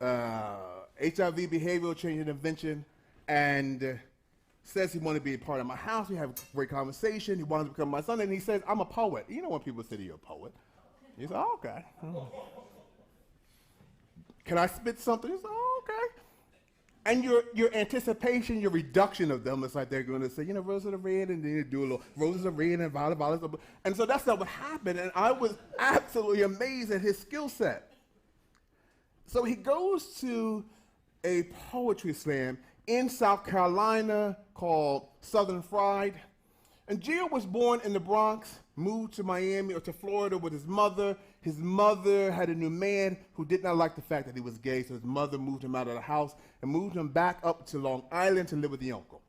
HIV behavioral change intervention, and says he wanted to be a part of my house. We have a great conversation. He wants to become my son, and he says, I'm a poet. You know when people say you're a poet. He said, oh, okay. Can I spit something? He said, oh, okay. And your anticipation, your reduction of them, it's like they're going to say, you know, roses are red, and then you do a little, roses are red and violets. And so that's not what happened, and I was absolutely amazed at his skill set. So he goes to a poetry slam in South Carolina called Southern Fried, And Gio was born in the Bronx, moved to Miami or to Florida with his mother. His mother had a new man who did not like the fact that he was gay, so his mother moved him out of the house and moved him back up to Long Island to live with the uncle.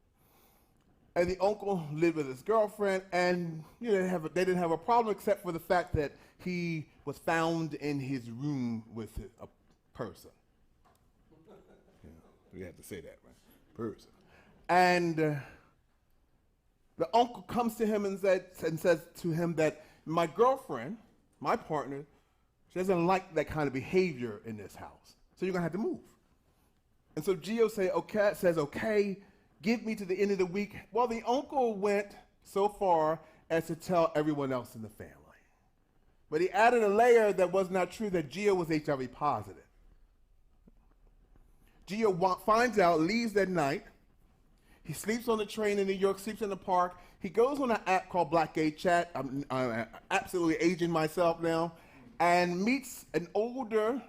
And the uncle lived with his girlfriend, and they didn't have a problem except for the fact that he was found in his room with a person. We have to say that, right? Person. And the uncle comes to him and says to him that my girlfriend, my partner, she doesn't like that kind of behavior in this house, so you're gonna have to move. And so Gio says, okay, give me to the end of the week. Well, the uncle went so far as to tell everyone else in the family. But he added a layer that was not true, that Gio was HIV positive. Gio finds out, leaves that night. He sleeps on the train in New York, sleeps in the park. He goes on an app called Black Gay Chat. I'm absolutely aging myself now. And meets an older,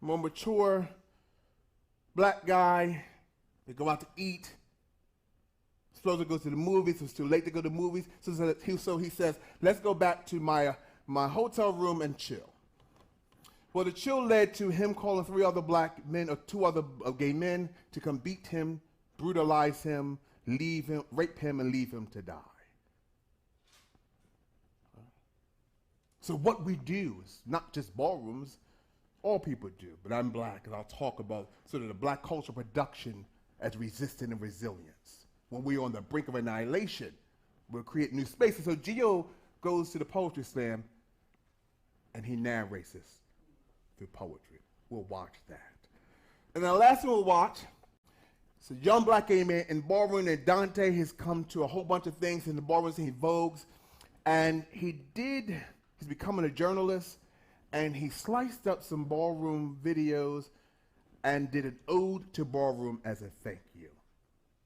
more mature black guy. They go out to eat. Supposed to go to the movies. It was too late to go to the movies. So he says, let's go back to my hotel room and chill. Well, the chill led to him calling 3 other black men or 2 other gay men to come beat him, brutalize him, leave him, rape him, and leave him to die. So what we do is not just ballrooms, all people do, but I'm black, and I'll talk about sort of the black cultural production as resistance and resilience. When we're on the brink of annihilation, we'll create new spaces. So Gio goes to the poetry slam, and he narrates this through poetry. We'll watch that. And the last one we'll watch, it's a young black gay man in Ballroom, and Dante has come to a whole bunch of things in the ballroom, he vogues, and he's becoming a journalist, and he sliced up some ballroom videos and did an ode to ballroom as a thank you.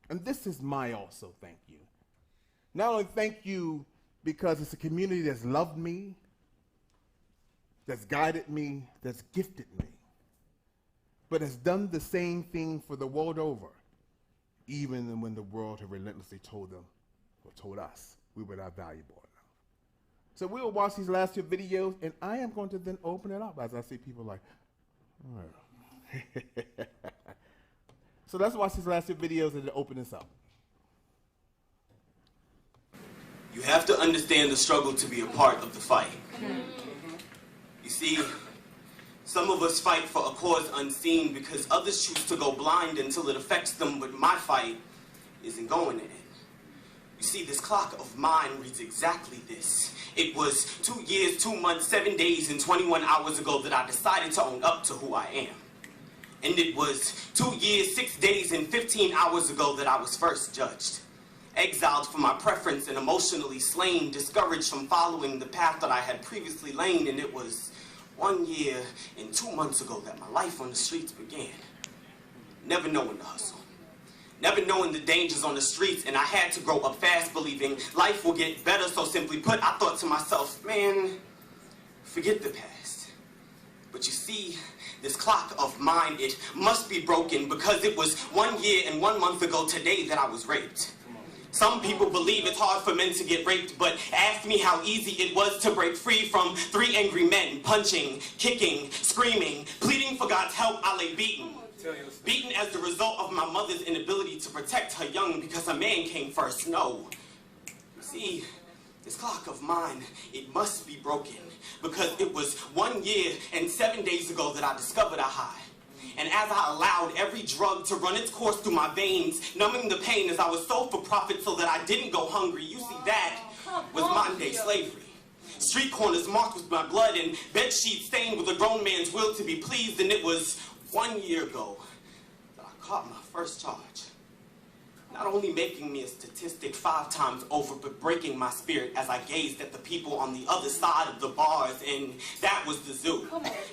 And this is my also thank you. Not only thank you because it's a community that's loved me, that's guided me, that's gifted me, but has done the same thing for the world over, even when the world had relentlessly told them, or told us, we were not valuable enough. So we'll watch these last 2 videos, and I am going to then open it up as I see people like, oh. So let's watch these last 2 videos and then open this up. You have to understand the struggle to be a part of the fight. You see, some of us fight for a cause unseen because others choose to go blind until it affects them, but my fight isn't going to end. You see, this clock of mine reads exactly this. It was 2 years, 2 months, 7 days, and 21 hours ago that I decided to own up to who I am. And it was 2 years, 6 days, and 15 hours ago that I was first judged. Exiled for my preference and emotionally slain, discouraged from following the path that I had previously lain, and it was 1 year and 2 months ago that my life on the streets began. Never knowing the hustle. Never knowing the dangers on the streets, and I had to grow up fast believing life will get better, so simply put, I thought to myself, man, forget the past. But you see, this clock of mine, it must be broken because it was 1 year and 1 month ago today that I was raped. Some people believe it's hard for men to get raped, but ask me how easy it was to break free from 3 angry men, punching, kicking, screaming, pleading for God's help. I lay beaten. Beaten as the result of my mother's inability to protect her young because a man came first. No. See, this clock of mine, it must be broken because it was 1 year and 7 days ago that I discovered a high. And as I allowed every drug to run its course through my veins, numbing the pain as I was sold for profit so that I didn't go hungry, you see, that was modern-day slavery. Street corners marked with my blood and bed sheets stained with a grown man's will to be pleased, and it was 1 year ago that I caught my first charge. Not only making me a statistic 5 times over, but breaking my spirit as I gazed at the people on the other side of the bars, and that was the zoo.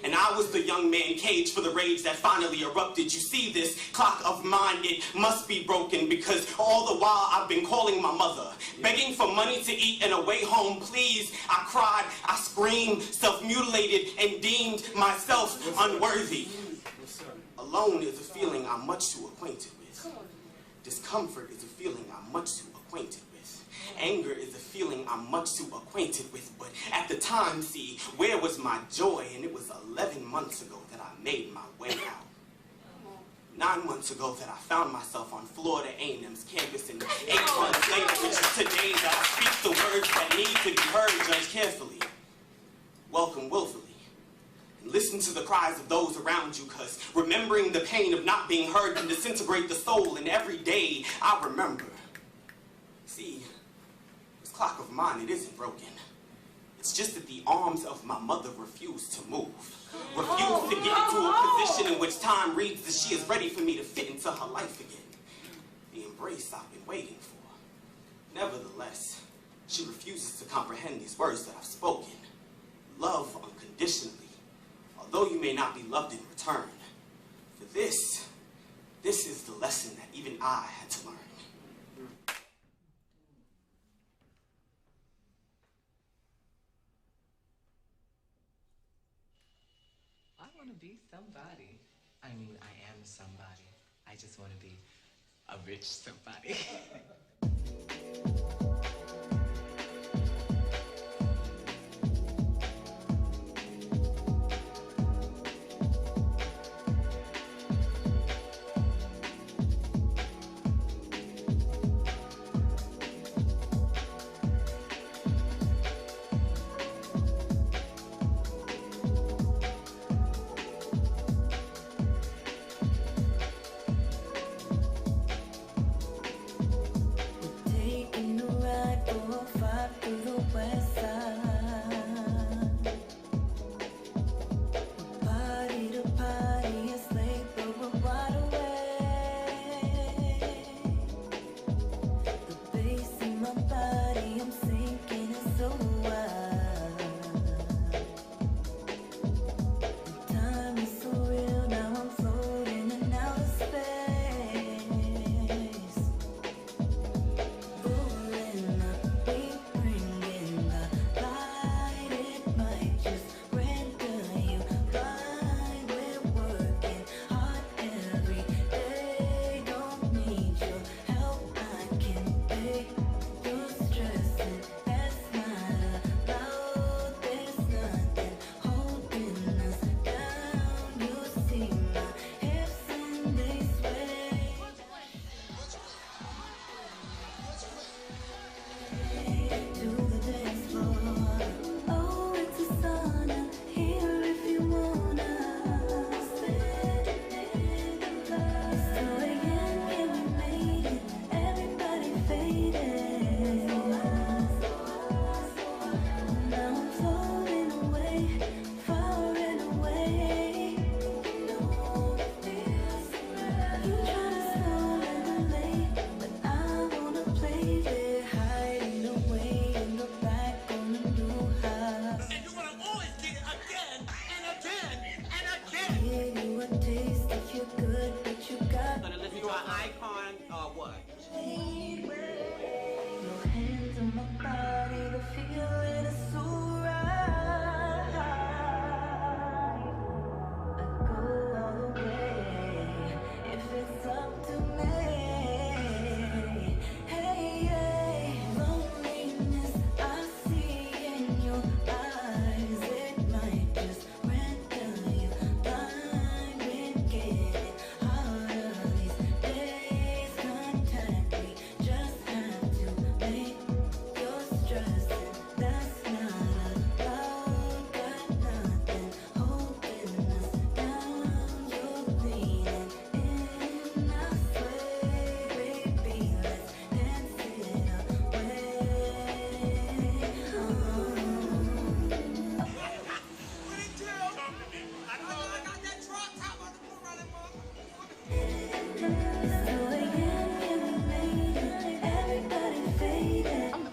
And I was the young man caged for the rage that finally erupted. You see, this clock of mine, it must be broken because all the while I've been calling my mother, begging for money to eat and a way home, please. I cried, I screamed, self-mutilated, and deemed myself unworthy. Alone is a feeling I'm much too acquainted with. Discomfort is a feeling I'm much too acquainted with. Anger is a feeling I'm much too acquainted with, but at the time, see, where was my joy? And it was 11 months ago that I made my way out. 9 months ago that I found myself on Florida A&M's campus, and 8 months later, which is today, that I speak the words that need to be heard, judge carefully. Welcome willfully. And listen to the cries of those around you, cause remembering the pain of not being heard can disintegrate the soul, and every day I remember. See, this clock of mine, it isn't broken. It's just that the arms of my mother refuse to move. Refuse to get into a position in which time reads that she is ready for me to fit into her life again. The embrace I've been waiting for. Nevertheless, she refuses to comprehend these words that I've spoken. Love unconditionally, although you may not be loved in return. For this is the lesson that even I had to learn. I want to be somebody. I mean, I am somebody. I just want to be a rich somebody.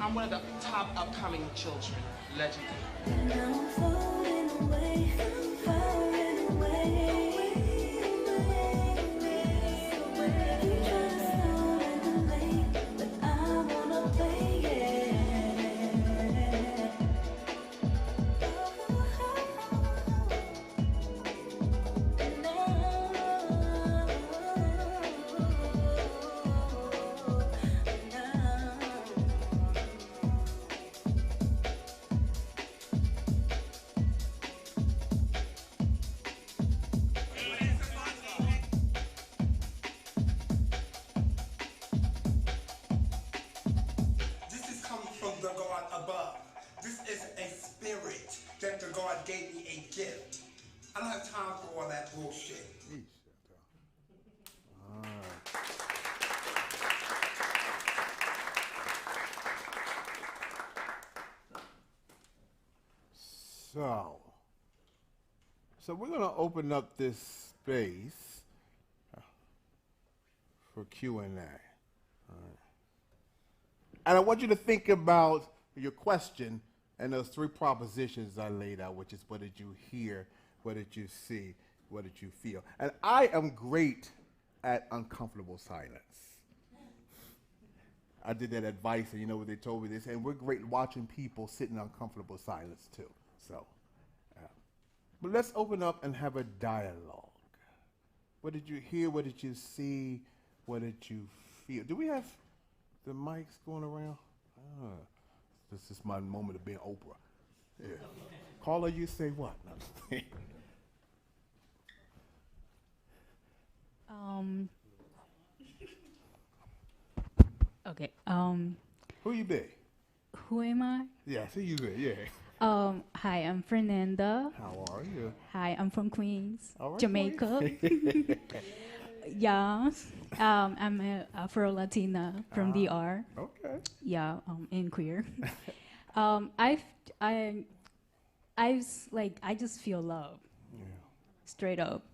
I'm one of the top upcoming children, legendary. Now I'm floating away, firing away. You try to slow and delay, but I wanna play it. God gave me a gift. I don't have time for all that bullshit. All right. So we're going to open up this space for Q&A. All right. And I want you to think about your question and those three propositions I laid out, which is what did you hear, what did you see, what did you feel? And I am great at uncomfortable silence. I did that advice, and you know what they told me? They said, we're great watching people sit in uncomfortable silence too. So, but let's open up and have a dialogue. What did you hear? What did you see? What did you feel? Do we have the mics going around? This is my moment of being Oprah. Yeah. Caller, you say what? Okay. Who you be? Who am I? Yes, who you be? Yeah. Hi, I'm Fernanda. How are you? Hi, I'm from Queens, All right, Jamaica. Yeah. I'm a Afro-Latina from DR. Okay. Yeah, and queer. I just feel love. Yeah. Straight up.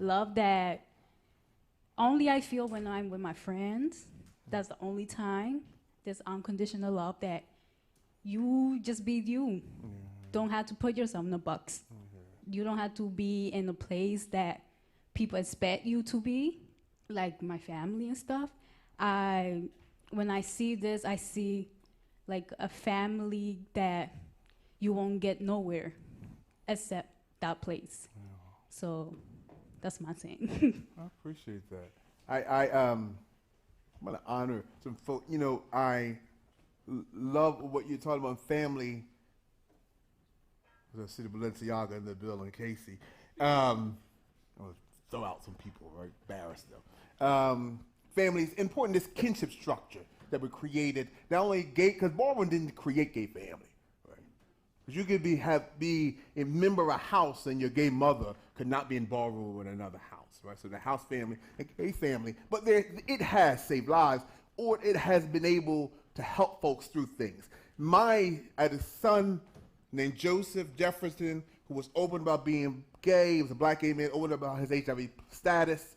Love that only I feel when I'm with my friends. That's the only time. There's unconditional love that you just be you. Don't have to put yourself in a box. You don't have to be in a place that people expect you to be, like my family and stuff. When I see this, I see like a family that you won't get nowhere except that place. So that's my thing. I appreciate that. I'm going to honor some folks. You know, I love what you're talking about, family. I see the Balenciaga in the building, Casey. I'm going to throw out some people, right? Embarrass them. Families, important, this kinship structure that we created, not only gay, because Ballroom didn't create gay family, right? Because you could be a member of a house and your gay mother could not be in Ballroom with another house, right? So the house family, a gay family, but it has saved lives, or it has been able to help folks through things. I had a son named Joseph Jefferson who was open about being gay. He was a black gay man, open about his HIV status.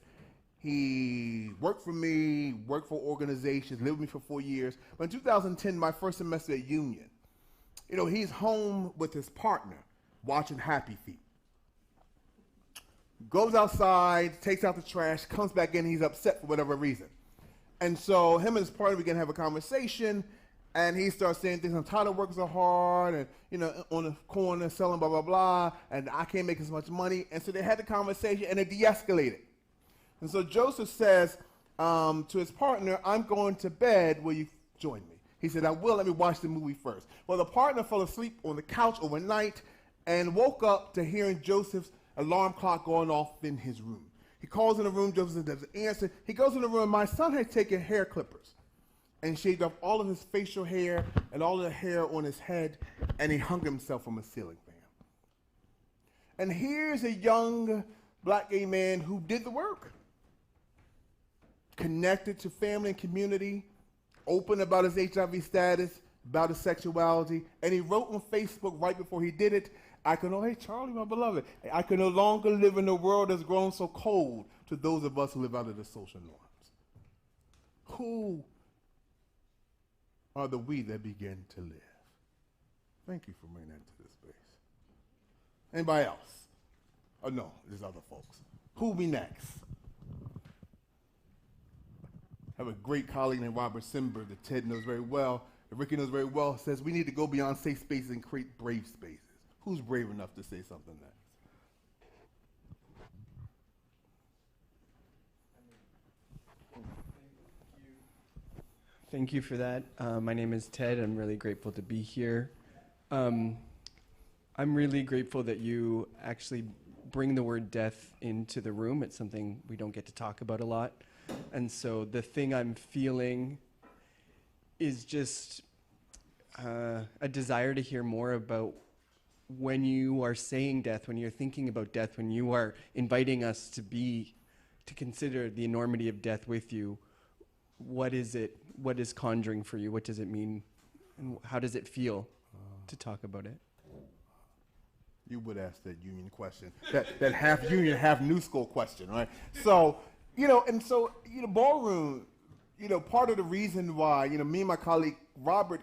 He worked for me, worked for organizations, lived with me for 4 years. But in 2010, my first semester at Union, you know, he's home with his partner watching Happy Feet. Goes outside, takes out the trash, comes back in, he's upset for whatever reason. And so him and his partner began to have a conversation, and he starts saying things, I'm tired of working so hard, and, you know, on the corner selling blah, blah, blah, and I can't make as much money. And so they had the conversation, and it de-escalated. And so Joseph says to his partner, I'm going to bed, will you join me? He said, I will, let me watch the movie first. Well, the partner fell asleep on the couch overnight and woke up to hearing Joseph's alarm clock going off in his room. He calls in the room, Joseph doesn't answer. He goes in the room, my son had taken hair clippers and shaved off all of his facial hair and all of the hair on his head, and he hung himself from a ceiling fan. And here's a young black gay man who did the work, connected to family and community, open about his HIV status, about his sexuality, and he wrote on Facebook right before he did it, hey, Charlie, my beloved, I can no longer live in a world that's grown so cold to those of us who live out of the social norms. Who are the we that begin to live? Thank you for bringing that to this space. Anybody else? Oh, no, there's other folks. Who be next? I have a great colleague named Robert Simber that Ted knows very well, that Ricky knows very well, says we need to go beyond safe spaces and create brave spaces. Who's brave enough to say something next? Thank you for that. My name is Ted. I'm really grateful to be here. I'm really grateful that you actually bring the word death into the room. It's something we don't get to talk about a lot. And so the thing I'm feeling is just a desire to hear more about when you are saying death, when you're thinking about death, when you are inviting us to consider the enormity of death with you, what is conjuring for you? What does it mean? And how does it feel to talk about it? You would ask that union question, that half union, half new school question, right? So, Ballroom, part of the reason why, me and my colleague Robert,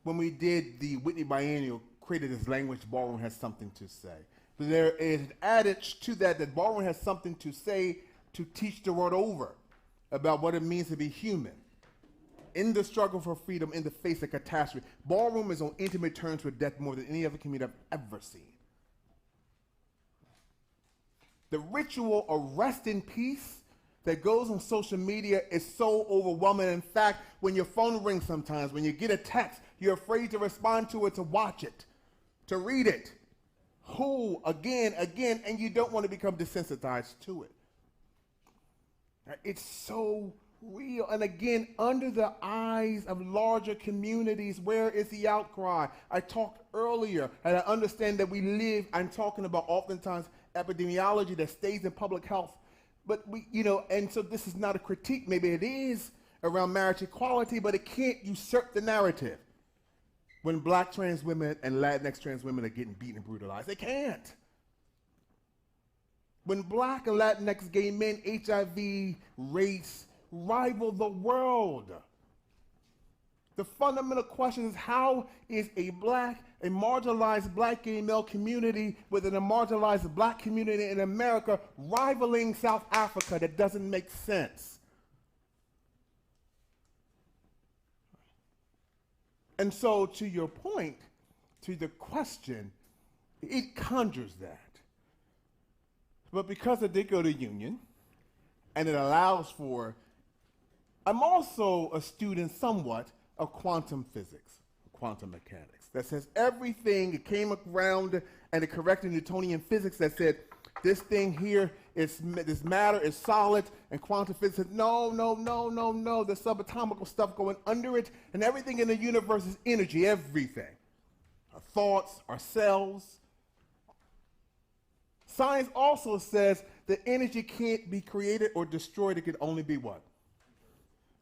when we did the Whitney Biennial, created this language, Ballroom has something to say. But there is an adage to that Ballroom has something to say to teach the world over about what it means to be human. In the struggle for freedom, in the face of catastrophe, Ballroom is on intimate terms with death more than any other community I've ever seen. The ritual of rest in peace that goes on social media is so overwhelming. In fact, when your phone rings sometimes, when you get a text, you're afraid to respond to it, to watch it, to read it. Again, and you don't want to become desensitized to it. It's so real. And again, under the eyes of larger communities, where is the outcry? I talked earlier, and I understand that I'm talking about oftentimes epidemiology that stays in public health. But and so this is not a critique, maybe it is around marriage equality, but it can't usurp the narrative when Black trans women and Latinx trans women are getting beaten and brutalized. They can't. When Black and Latinx gay men, HIV rates rival the world. The fundamental question is, how is a marginalized Black gay male community within a marginalized Black community in America rivaling South Africa? That doesn't make sense. And so, to your point, to the question, it conjures that. But because I did go to union, and it allows for, I'm also a student somewhat of quantum physics, quantum mechanics, that says everything, it came around and it corrected Newtonian physics that said this thing here, this matter is solid, and quantum physics said no, there's subatomical stuff going under it, and everything in the universe is energy, everything. Our thoughts, our cells. Science also says that energy can't be created or destroyed, it can only be what?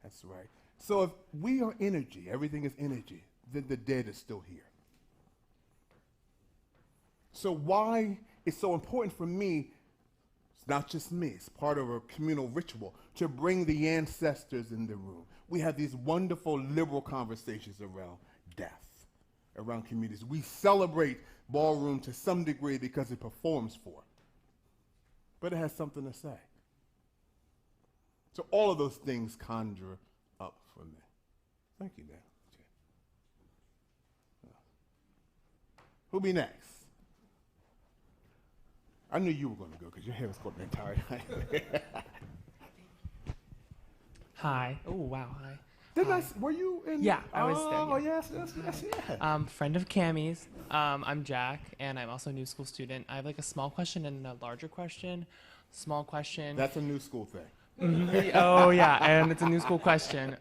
That's right. So if we are energy, everything is energy, then the dead is still here. So why it's so important for me, it's not just me, it's part of a communal ritual, to bring the ancestors in the room. We have these wonderful liberal conversations around death, around communities. We celebrate Ballroom to some degree because it performs for, but it has something to say. So all of those things conjure up for me. Thank you, Dan. Who'll be next? I knew you were going to go because your hair was going the entire time. Hi. Oh, wow. Hi. Were you in? Yeah, I was there. Oh, yes. Friend of Cammy's. I'm Jack, and I'm also a new school student. I have like a small question and a larger question. Small question. That's a new school thing. Oh, yeah, and it's a new school question.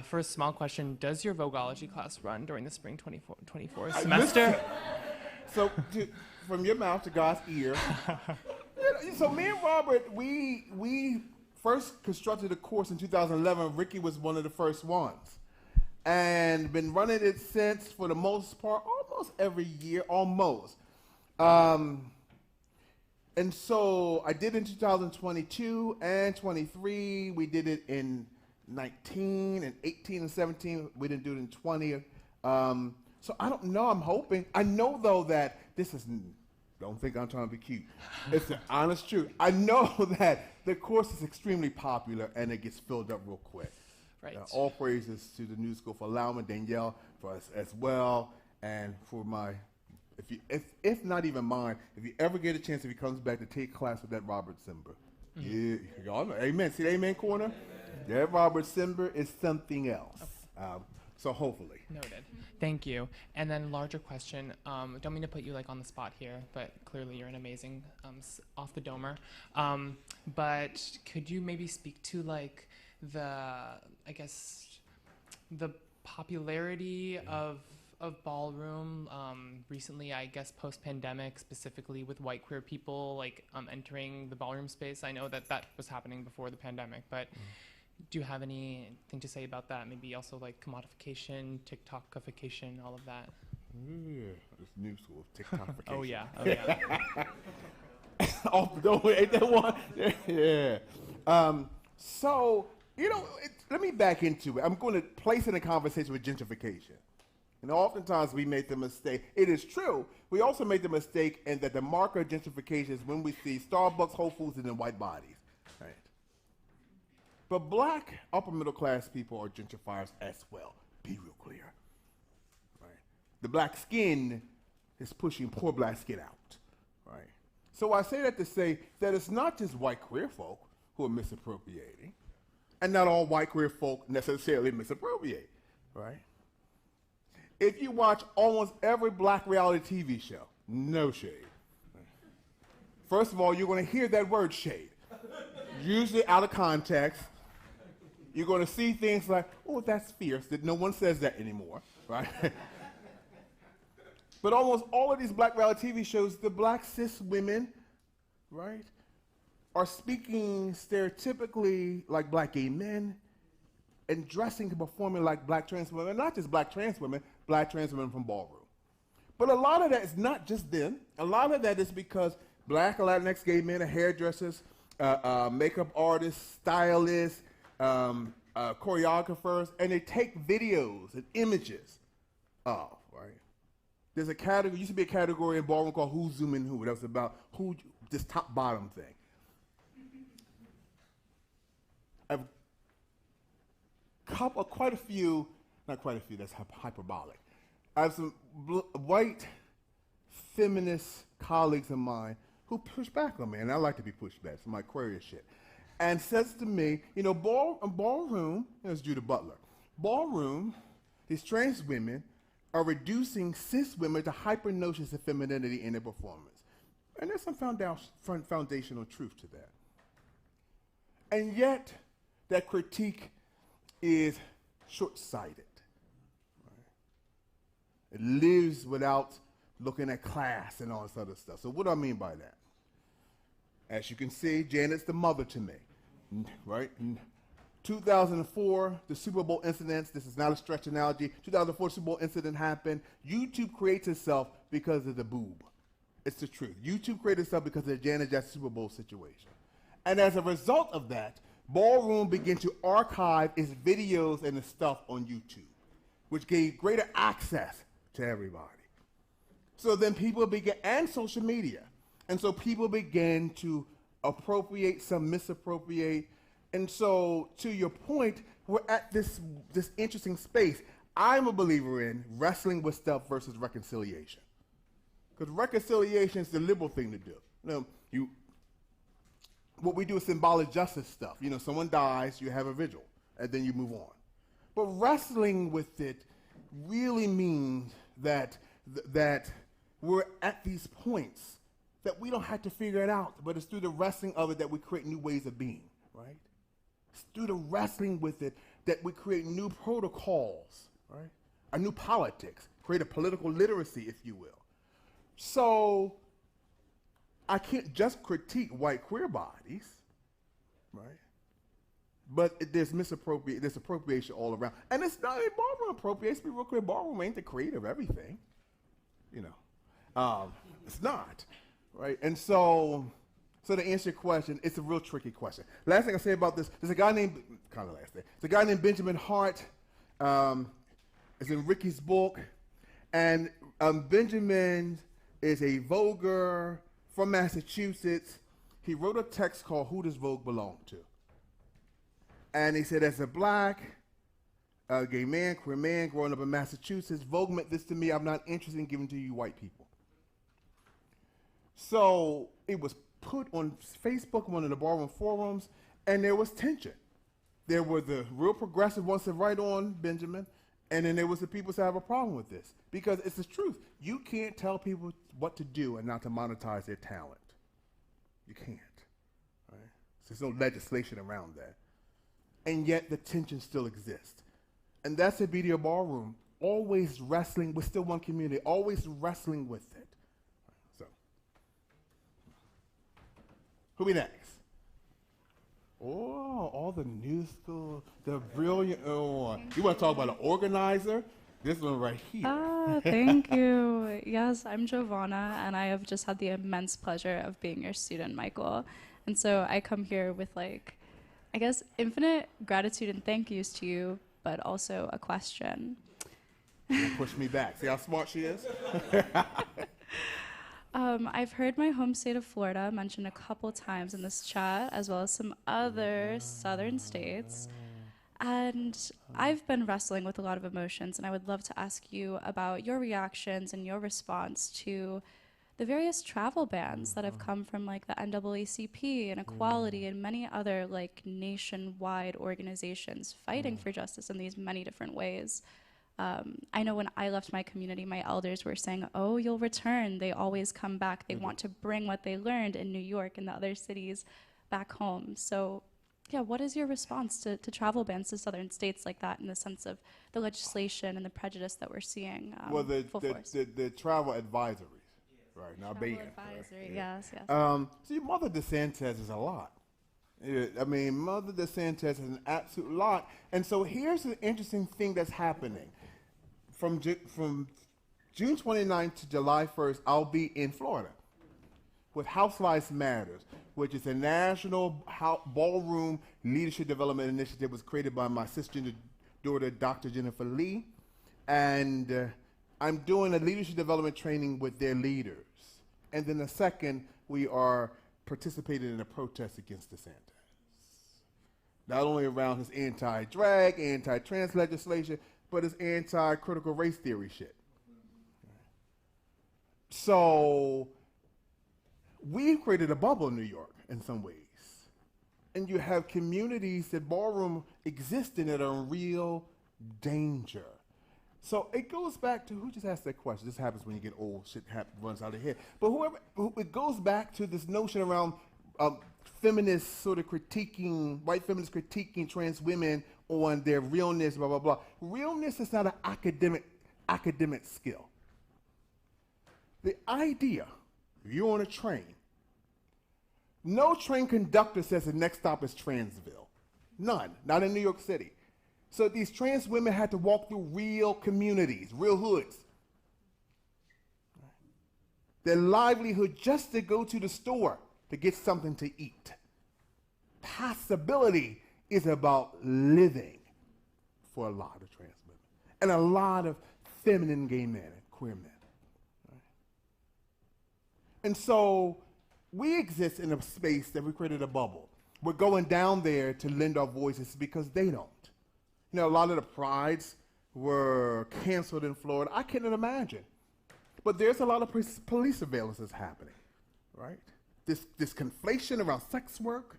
First, small question. Does your Vogueology class run during the spring 24 semester? So, from your mouth to God's ear. So me and Robert, we first constructed a course in 2011. Ricky was one of the first ones. And been running it since, for the most part, almost every year, almost. And so I did it in 2022 and 23. We did it in 19 and 18 and 17. We didn't do it in 20. So I don't know. I'm hoping. I know, though, that this is, don't think I'm trying to be cute. It's the honest truth. I know that the course is extremely popular and it gets filled up real quick. Right. All praises to the New School for allowing me, Danielle, for us as well, and for my, if not even mine, if you ever get a chance, if he comes back to take class with that Robert Simber. Yeah, y'all know, amen. See the amen corner? Amen. That Robert Simber is something else. So hopefully. Noted. Thank you. And then larger question. Don't mean to put you like on the spot here, but clearly you're an amazing off the domer. But could you maybe speak to like the popularity of of Ballroom recently, I guess post-pandemic, specifically with white queer people like entering the ballroom space. I know that that was happening before the pandemic, but do you have anything to say about that? Maybe also like commodification, TikTokification, all of that. Yeah, this new school of TikTokification. Oh yeah, oh yeah. Off the door, ain't that one? Yeah. So, let me back into it. I'm going to place it in a conversation with gentrification. Oftentimes we make the mistake. It is true. We also make the mistake in that the marker of gentrification is when we see Starbucks, Whole Foods, and then white bodies. Right? But black upper middle class people are gentrifiers as well. Be real clear. Right? The black skin is pushing poor black skin out. Right? So I say that to say that it's not just white queer folk who are misappropriating, and not all white queer folk necessarily misappropriate, right? If you watch almost every black reality TV show, no shade. First of all, you're going to hear that word shade, usually out of context. You're going to see things like, oh, that's fierce, that no one says that anymore, right? But almost all of these black reality TV shows, the black cis women, right, are speaking stereotypically like black gay men and dressing and performing like black trans women, not just black trans women from Ballroom. But a lot of that is not just them. A lot of that is because Black and Latinx gay men are hairdressers, makeup artists, stylists, choreographers, and they take videos and images of, right? There's a category, used to be a category in Ballroom called Who's Zooming Who. That was about who, this top-bottom thing. I've quite a few, not quite a few, that's hyperbolic. I have some white feminist colleagues of mine who push back on me, and I like to be pushed back, so my Aquarius shit, and says to me, Ballroom, it's Judah Butler, Ballroom, these trans women are reducing cis women to hyper notions of femininity in their performance. And there's some foundational truth to that. And yet, that critique is short-sighted. Right? It lives without looking at class and all this other stuff. So what do I mean by that? As you can see, Janet's the mother to me, right? 2004, the Super Bowl incidents, this is not a stretch analogy, 2004 Super Bowl incident happened. YouTube creates itself because of the boob. It's the truth. YouTube created itself because of the Janet Jackson Super Bowl situation. And as a result of that, Ballroom began to archive its videos and its stuff on YouTube, which gave greater access to everybody. So then people began, and social media. And so people began to appropriate, some misappropriate. And so, to your point, we're at this interesting space. I'm a believer in wrestling with stuff versus reconciliation. Because reconciliation is the liberal thing to do. What we do is symbolic justice stuff. Someone dies, you have a vigil, and then you move on. But wrestling with it really means that we're at these points that we don't have to figure it out, but it's through the wrestling of it that we create new ways of being, right? It's through the wrestling with it that we create new protocols, right? A new politics, create a political literacy, if you will. So I can't just critique white queer bodies, right? But there's appropriation all around. And it's not a Ballroom appropriation. Be real clear, Ballroom ain't the creator of everything, It's not, right? And so to answer your question, it's a real tricky question. Last thing I say about this, there's a guy named, there's a guy named Benjamin Hart, it's in Ricky's book, and Benjamin is a voguer from Massachusetts. He wrote a text called Who Does Vogue Belong To? And he said, as a black, gay man, queer man, growing up in Massachusetts, Vogue meant this to me. I'm not interested in giving to you white people. So it was put on Facebook, one of the Ballroom forums, and there was tension. There were the real progressive ones that write on Benjamin, and then there was the people that have a problem with this. Because it's the truth. You can't tell people what to do and not to monetize their talent. You can't. Right? So there's no legislation around that. And yet the tension still exists. And that's the beauty of Ballroom. always wrestling, we're still one community, always wrestling with it. So, who be next? Oh, all the new school, the brilliant, you want to talk about an organizer? This one right here. Ah, thank you. Yes, I'm Giovanna, and I have just had the immense pleasure of being your student, Michael. And so I come here with, like, I guess, infinite gratitude and thank yous to you, but also a question. Push me back. See how smart she is? I've heard my home state of Florida mentioned a couple times in this chat, as well as some other southern states. And I've been wrestling with a lot of emotions, and I would love to ask you about your reactions and your response to the various travel bans that have come from, like, the NAACP and Equality and many other, like, nationwide organizations fighting for justice in these many different ways. I know when I left my community, my elders were saying, oh, you'll return. They always come back. They want to bring what they learned in New York and the other cities back home. So, yeah, what is your response to travel bans to southern states like that, in the sense of the legislation and the prejudice that we're seeing? Well, the travel advisories, right, now ban. Advisory, yes, yes. See, Mother DeSantis is a lot. I mean, Mother DeSantis is an absolute lot. And so here's the interesting thing that's happening. From June 29th to July 1st, I'll be in Florida with House Lives Matters, which is a national ballroom leadership development initiative. It was created by my sister daughter, Dr. Jennifer Lee. And I'm doing a leadership development training with their leaders. And then the second, we are participating in a protest against DeSantis. Not only around his anti-drag, anti-trans legislation, but his anti-critical race theory shit. So we've created a bubble in New York in some ways. And you have communities that ballroom exist in that are in real danger. So it goes back to, who just asked that question? This happens when you get old, shit runs out of your head. But it goes back to this notion around feminists sort of critiquing, white feminists critiquing trans women on their realness, blah, blah, blah. Realness is not an academic skill. The idea, if you're on a train, no train conductor says the next stop is Transville. None, not in New York City. So these trans women had to walk through real communities, real hoods. Their livelihood just to go to the store to get something to eat. Possibility is about living for a lot of trans women and a lot of feminine gay men and queer men. Right? And so we exist in a space that we created a bubble. We're going down there to lend our voices because they don't. You know, a lot of the prides were canceled in Florida. I couldn't imagine. But there's a lot of police surveillance that's happening, right? This conflation around sex work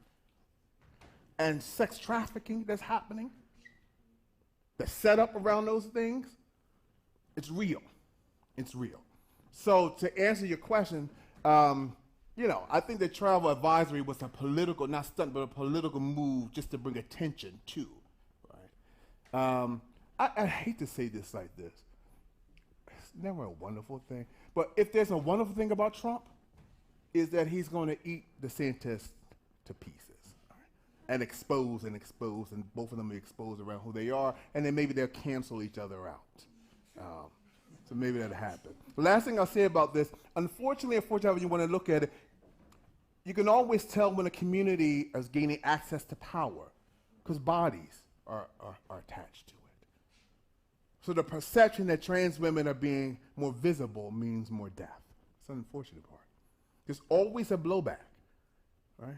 and sex trafficking that's happening, the setup around those things, it's real. It's real. So to answer your question, you know, I think the travel advisory was a political, not stunt, but a political move just to bring attention to, right? I hate to say this like this. It's never a wonderful thing. But if there's a wonderful thing about Trump, is that he's going to eat DeSantis to pieces. And expose, and both of them are exposed around who they are, and then maybe they'll cancel each other out. So maybe that'll happen. The last thing I'll say about this, unfortunately, when you want to look at it, you can always tell when a community is gaining access to power, because bodies are attached to it. So the perception that trans women are being more visible means more death. It's an unfortunate part. There's always a blowback. Right?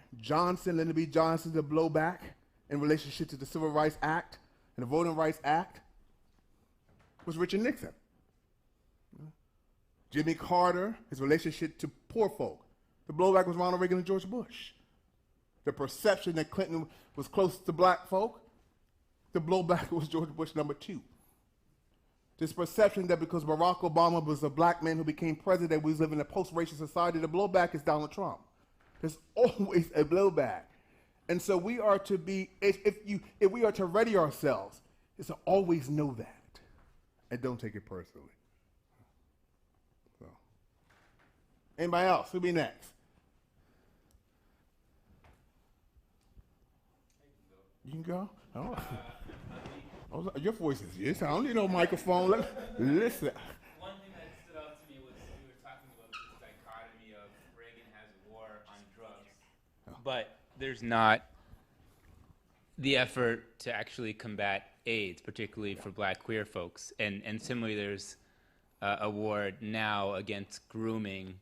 Lyndon B. Johnson's a blowback in relationship to the Civil Rights Act and the Voting Rights Act was Richard Nixon. Jimmy Carter, his relationship to poor folk. The blowback was Ronald Reagan and George Bush. The perception that Clinton was close to black folk, the blowback was George Bush #2. This perception that because Barack Obama was a black man who became president, we was living in a post-racial society, the blowback is Donald Trump. There's always a blowback. And so we are to be, if we are to ready ourselves, is to always know that and don't take it personally. So, anybody else? Who'll be next? You can go. Oh. Your voice is yes. I don't need no microphone. Listen. One thing that stood out to me was we were talking about this dichotomy of Reagan has war on drugs, but there's not the effort to actually combat AIDS, particularly for Black queer folks. And similarly, there's a war now against grooming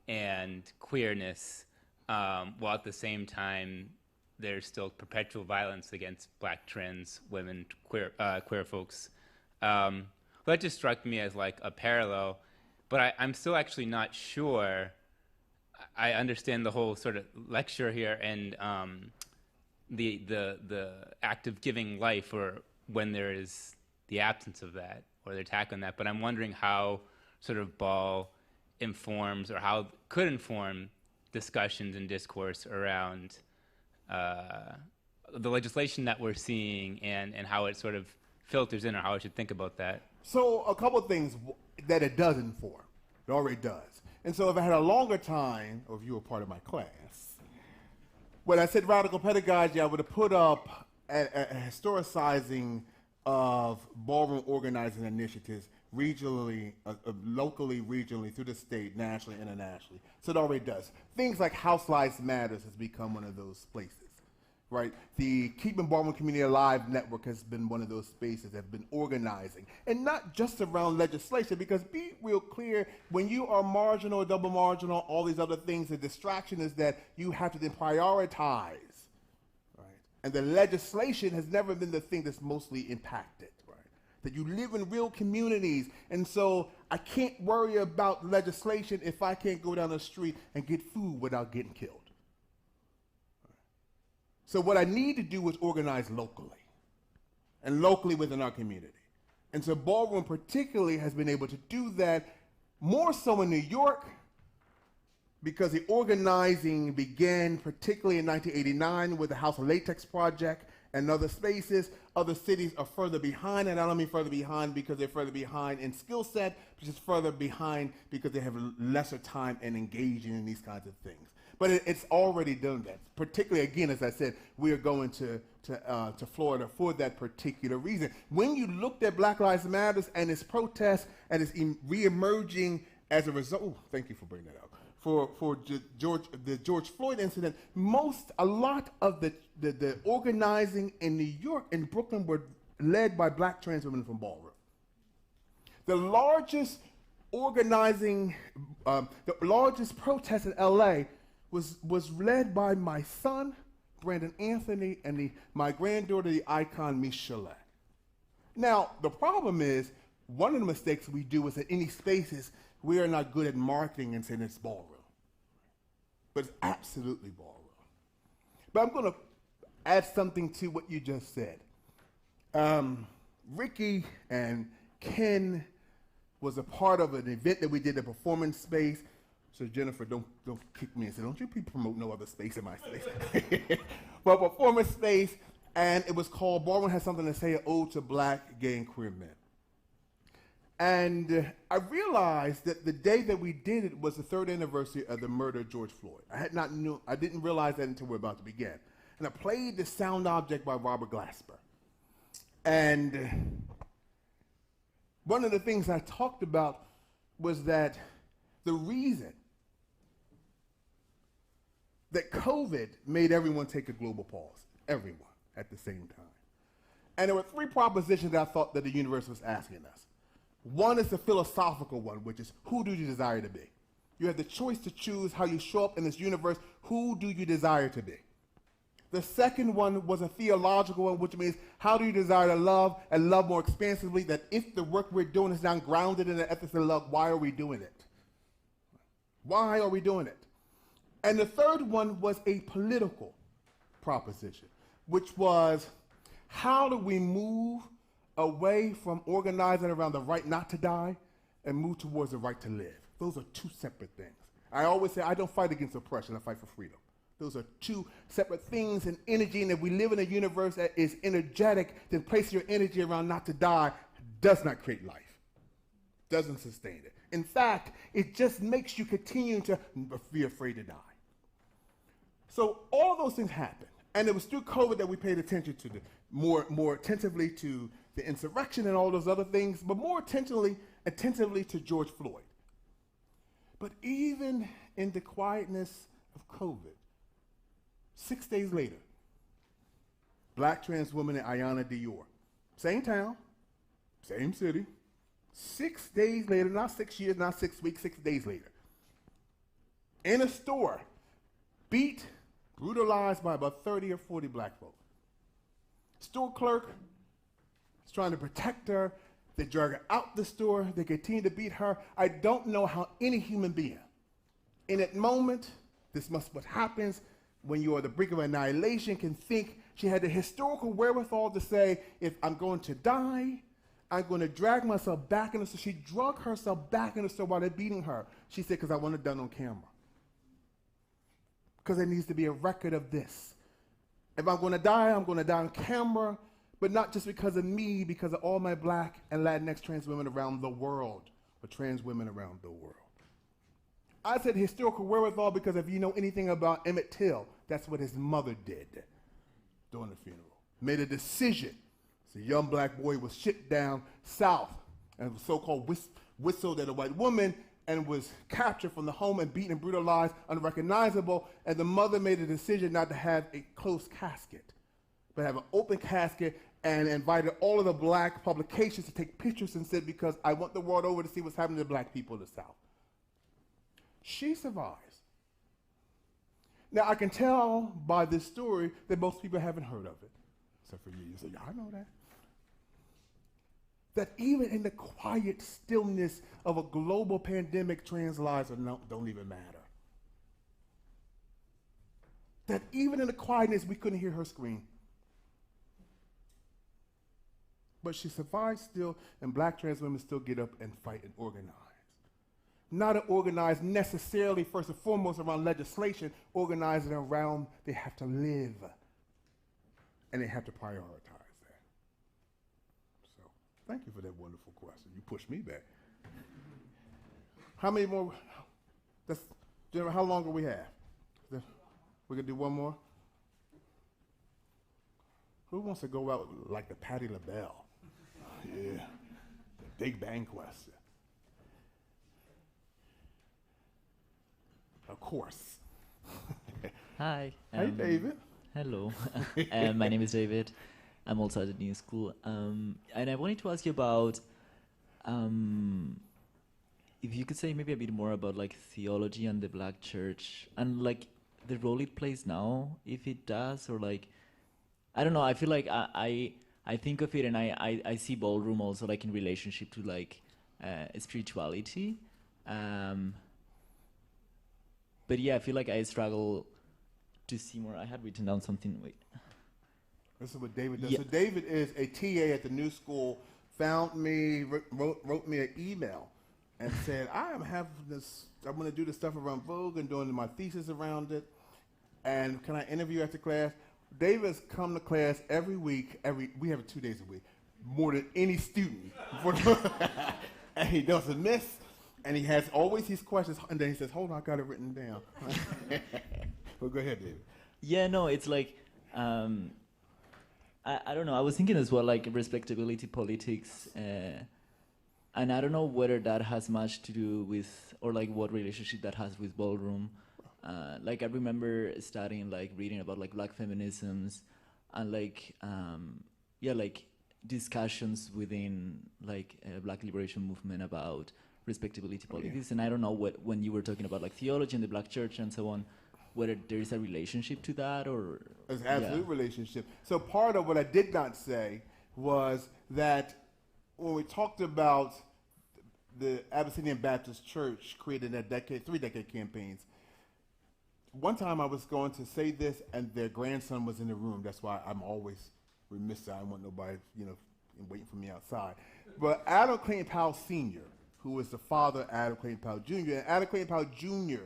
and queerness, while at the same time there's still perpetual violence against Black trans women, queer folks. That just struck me as like a parallel, but I'm still actually not sure. I understand the whole sort of lecture here and the act of giving life, or when there is the absence of that, or the attack on that. But I'm wondering how sort of Ball informs, or how could inform discussions and discourse around the legislation that we're seeing, and how it sort of filters in, or how I should think about that. So a couple of things that it does inform. It already does. And so if I had a longer time, or if you were part of my class, when I said radical pedagogy, I would have put up a historicizing of ballroom organizing initiatives regionally, locally, regionally, through the state, nationally, internationally. So it already does. Things like House Lives Matters has become one of those places, right? The Keeping Ballroom Community Alive Network has been one of those spaces that have been organizing. And not just around legislation, because be real clear, when you are marginal or double marginal, all these other things, the distraction is that you have to then prioritize, right? And the legislation has never been the thing that's mostly impacted, right? That you live in real communities, and so I can't worry about legislation if I can't go down the street and get food without getting killed. So what I need to do is organize locally, and locally within our community. And so Ballroom particularly has been able to do that more so in New York, because the organizing began particularly in 1989 with the House of Latex Project and other spaces. Other cities are further behind, and I don't mean further behind because they're further behind in skill set, but just further behind because they have lesser time in engaging in these kinds of things. But it's already done that. Particularly, again, as I said, we are going to Florida for that particular reason. When you looked at Black Lives Matter and its protests and its reemerging as a result, oh, thank you for bringing that up. For the George Floyd incident, a lot of the organizing in New York and Brooklyn were led by Black trans women from Ballroom. The largest organizing, the largest protest in LA was led by my son, Brandon Anthony, and my granddaughter, the icon, Michelle. Now, the problem is, one of the mistakes we do is that any spaces, we are not good at marketing and saying it's ballroom. But it's absolutely ballroom. But I'm going to add something to what you just said. Ricky and Ken was a part of an event that we did at Performance Space. So Jennifer, don't kick me and say, don't you promote no other space in my space. Well, Performance Space, and it was called Ballroom Has Something to Say, an ode to Black, gay, and queer men. And I realized that the day that we did it was the 3rd anniversary of the murder of George Floyd. I didn't realize that until we're about to begin. And I played the sound object by Robert Glasper. And one of the things I talked about was that the reason that COVID made everyone take a global pause, everyone at the same time. And there were 3 propositions that I thought that the universe was asking us. One is the philosophical one, which is, who do you desire to be? You have the choice to choose how you show up in this universe. Who do you desire to be? The second one was a theological one, which means, how do you desire to love, and love more expansively? That if the work we're doing is not grounded in the ethics of love, why are we doing it? Why are we doing it? And the third one was a political proposition, which was, how do we move away from organizing around the right not to die and move towards the right to live? Those are 2 separate things. I always say I don't fight against oppression, I fight for freedom. Those are 2 separate things and energy, and if we live in a universe that is energetic, then place your energy around not to die does not create life. Doesn't sustain it. In fact, it just makes you continue to be afraid to die. So all those things happen. And it was through COVID that we paid attention to more attentively to the insurrection and all those other things, but more attentively to George Floyd. But even in the quietness of COVID, 6 days later, Black trans woman and Ayanna Dior, same town, same city, 6 days later, not 6 years, not 6 weeks, 6 days later, in a store, beat, brutalized by about 30 or 40 black folk. Store clerk is trying to protect her. They drag her out the store. They continue to beat her. I don't know how any human being, in that moment, this must what happens when you are the brink of annihilation, can think she had the historical wherewithal to say, if I'm going to die, I'm going to drag myself back in the store. She drug herself back in the store while they're beating her. She said, because I want it done on camera. Because there needs to be a record of this. If I'm going to die, I'm going to die on camera, but not just because of me, because of all my Black and Latinx trans women around the world, or trans women around the world. I said historical wherewithal because if you know anything about Emmett Till, that's what his mother did during the funeral. Made a decision. So a young black boy was shipped down south and was so-called whistled at a white woman and was captured from the home and beaten and brutalized, unrecognizable, and the mother made a decision not to have a closed casket, but have an open casket, and invited all of the black publications to take pictures and said, because I want the world over to see what's happening to black people in the South. She survives. Now, I can tell by this story that most people haven't heard of it, except for you. You say, yeah, I know that. That even in the quiet stillness of a global pandemic, trans lives don't even matter. That even in the quietness, we couldn't hear her scream. But she survived still, and black trans women still get up and fight and organize. Not organized necessarily, first and foremost, around legislation, organizing around they have to live, and they have to prioritize. Thank you for that wonderful question. You pushed me back. How many more? How long do we have? We can do one more? Who wants to go out like the Patti LaBelle? Yeah, the Big Bang question. Of course. Hi. Hey, David. Hello. My name is David. I'm also at the New School. And I wanted to ask you about, if you could say maybe a bit more about like theology and the Black church and like the role it plays now, if it does, or like, I don't know, I feel like I think of it and I see Ballroom also like in relationship to like spirituality. But yeah, I feel like I struggle to see more. I had written down something, wait. This is what David does. Yeah. So David is a TA at the New School, found me, wrote me an email and said, I'm going to do this stuff around Vogue and doing my thesis around it. And can I interview after class? David's come to class every week. We have it 2 days a week, more than any student. And he doesn't miss. And he has always these questions. And then he says, hold on, I got it written down. Well, go ahead, David. Yeah, no, it's like, I don't know. I was thinking as well, like respectability politics, and I don't know whether that has much to do with, or like what relationship that has with Ballroom. Like I remember studying, like reading about like Black feminisms, and like like discussions within like Black liberation movement about respectability politics. And I don't know when you were talking about like theology and the Black church and so on, whether there is a relationship to that or... There's an absolute relationship. So part of what I did not say was that when we talked about the Abyssinian Baptist Church created that 3-decade campaigns, one time I was going to say this and their grandson was in the room. That's why I'm always remiss. I don't want nobody, waiting for me outside. But Adam Clayton Powell Sr., who was the father of Adam Clayton Powell Jr., and Adam Clayton Powell Jr.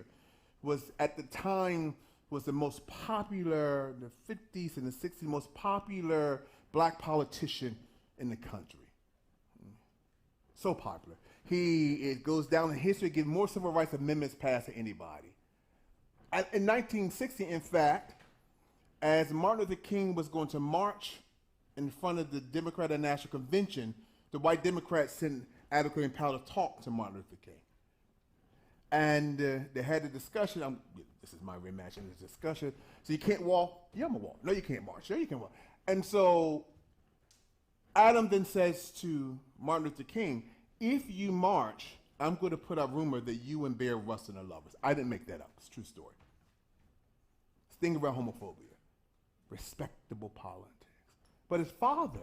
was at the time was the most popular, in the 50s and the 60s, most popular black politician in the country. So popular. It goes down in history, getting more civil rights amendments passed than anybody. And in 1960, in fact, as Martin Luther King was going to march in front of the Democratic National Convention, the white Democrats sent Adam Clayton Powell to talk to Martin Luther King. And they had a discussion. This is my reimagining this discussion. So you can't walk. Yeah, I'm going to walk. No, you can't march. No, you can't walk. And so Adam then says to Martin Luther King, if you march, I'm going to put out rumor that you and Bear Rustin are lovers. I didn't make that up. It's a true story. It's a thing about homophobia. Respectable politics. But his father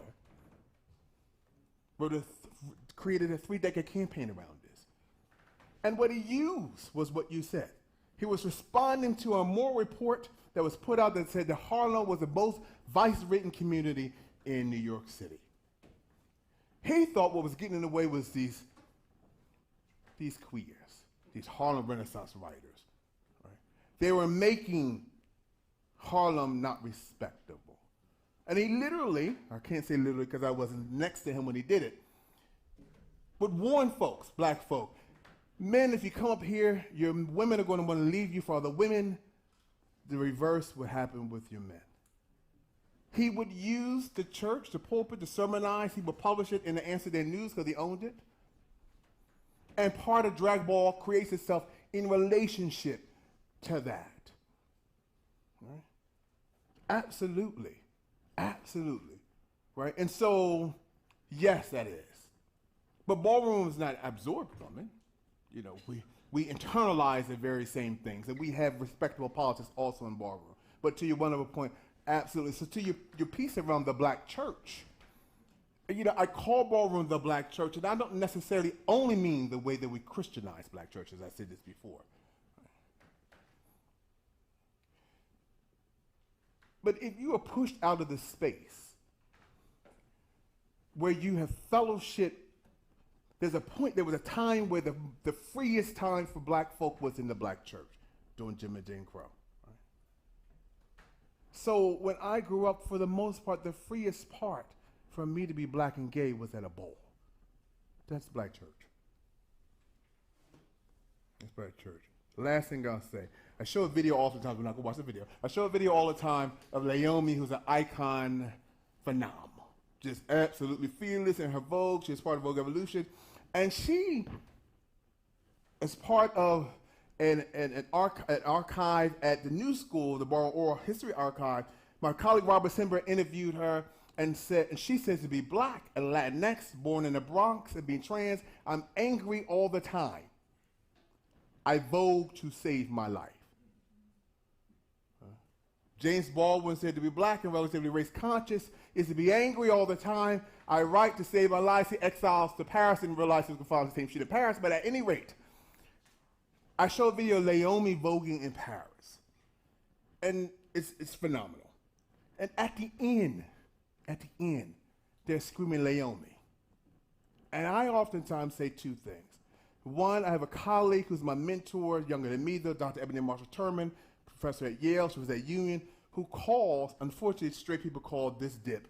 created a 3-decade campaign around this. And what he used was what you said. He was responding to a moral report that was put out that said that Harlem was the most vice-ridden community in New York City. He thought what was getting in the way was these queers, these Harlem Renaissance writers. Right? They were making Harlem not respectable. And he literally, I can't say literally because I wasn't next to him when he did it, would warn folks, black folk, men, if you come up here, your women are going to want to leave you for other women. The reverse would happen with your men. He would use the church, the pulpit, to sermonize. He would publish it in the Amsterdam News because he owned it. And part of Drag Ball creates itself in relationship to that. Right? Absolutely. Absolutely. Right? And so, yes, that is. But Ballroom is not absorbed from it. You know, we internalize the very same things, and we have respectable politics also in Ballroom. But to your one other point, absolutely. So to your piece around the black church, you know, I call Ballroom the black church, and I don't necessarily only mean the way that we Christianize black churches. I said this before. But if you are pushed out of the space where you have fellowship, there was a time where the freest time for black folk was in the black church during Jim and Jane Crow. Right? So when I grew up, for the most part, the freest part for me to be black and gay was at a bowl. That's black church. That's black church. Last thing I'll say, I show a video all the time. We're not going to watch the video. I show a video all the time of Naomi, who's an icon phenomenal. Just absolutely fearless in her Vogue. She's part of Vogue Evolution. And she is part of an archive at the New School, the Ballroom Oral History Archive. My colleague Robert Simber interviewed her and she says to be black and Latinx, born in the Bronx and being trans, I'm angry all the time. I vogue to save my life. James Baldwin said to be black and relatively race conscious is to be angry all the time. I write to save my life. He exiles to Paris and realizes he can follow the same street in Paris. But at any rate, I showed a video of Naomi voguing in Paris. And it's phenomenal. And at the end, they're screaming Naomi. And I oftentimes say two things. One, I have a colleague who's my mentor, younger than me, though, Dr. Ebony Marshall-Turman, professor at Yale, she was at Union, who calls, unfortunately, straight people call this dip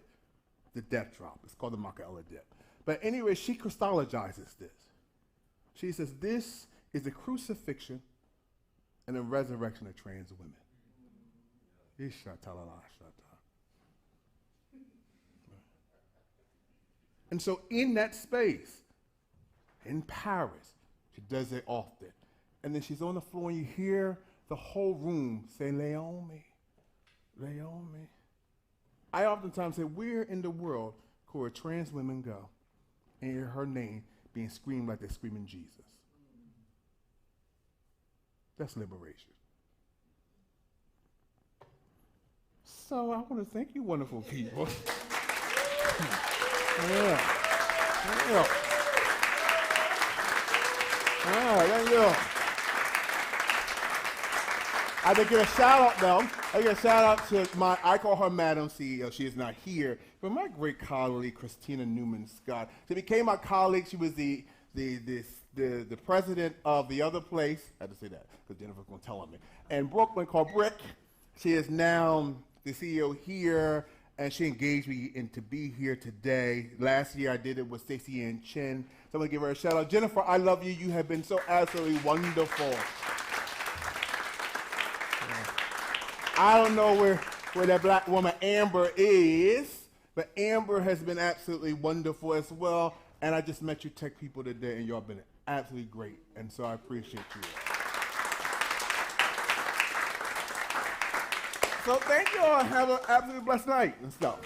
the death drop. It's called the Michael dip. But anyway, she Christologizes this. She says, this is the crucifixion and the resurrection of trans women. And so in that space, in Paris, she does it often. And then she's on the floor and you hear the whole room say, Naomi, Naomi. I oftentimes say, where in the world could trans women go and hear her name being screamed like they're screaming Jesus? That's liberation. So I want to thank you, wonderful people. Yeah. Thank you. I did get a shout out though. I get a shout out to I call her Madam CEO. She is not here, but my great colleague Christina Newman Scott. She became my colleague. She was the president of the other place. I had to say that because Jennifer's going to tell on me. In Brooklyn called Brick. She is now the CEO here and she engaged me to be here today. Last year I did it with Stacey Ann Chin. So I'm gonna give her a shout out. Jennifer, I love you. You have been so absolutely wonderful. I don't know where that black woman Amber is, but Amber has been absolutely wonderful as well. And I just met your tech people today, and y'all been absolutely great. And so I appreciate you. So thank you all. Have an absolutely blessed night. Let's go.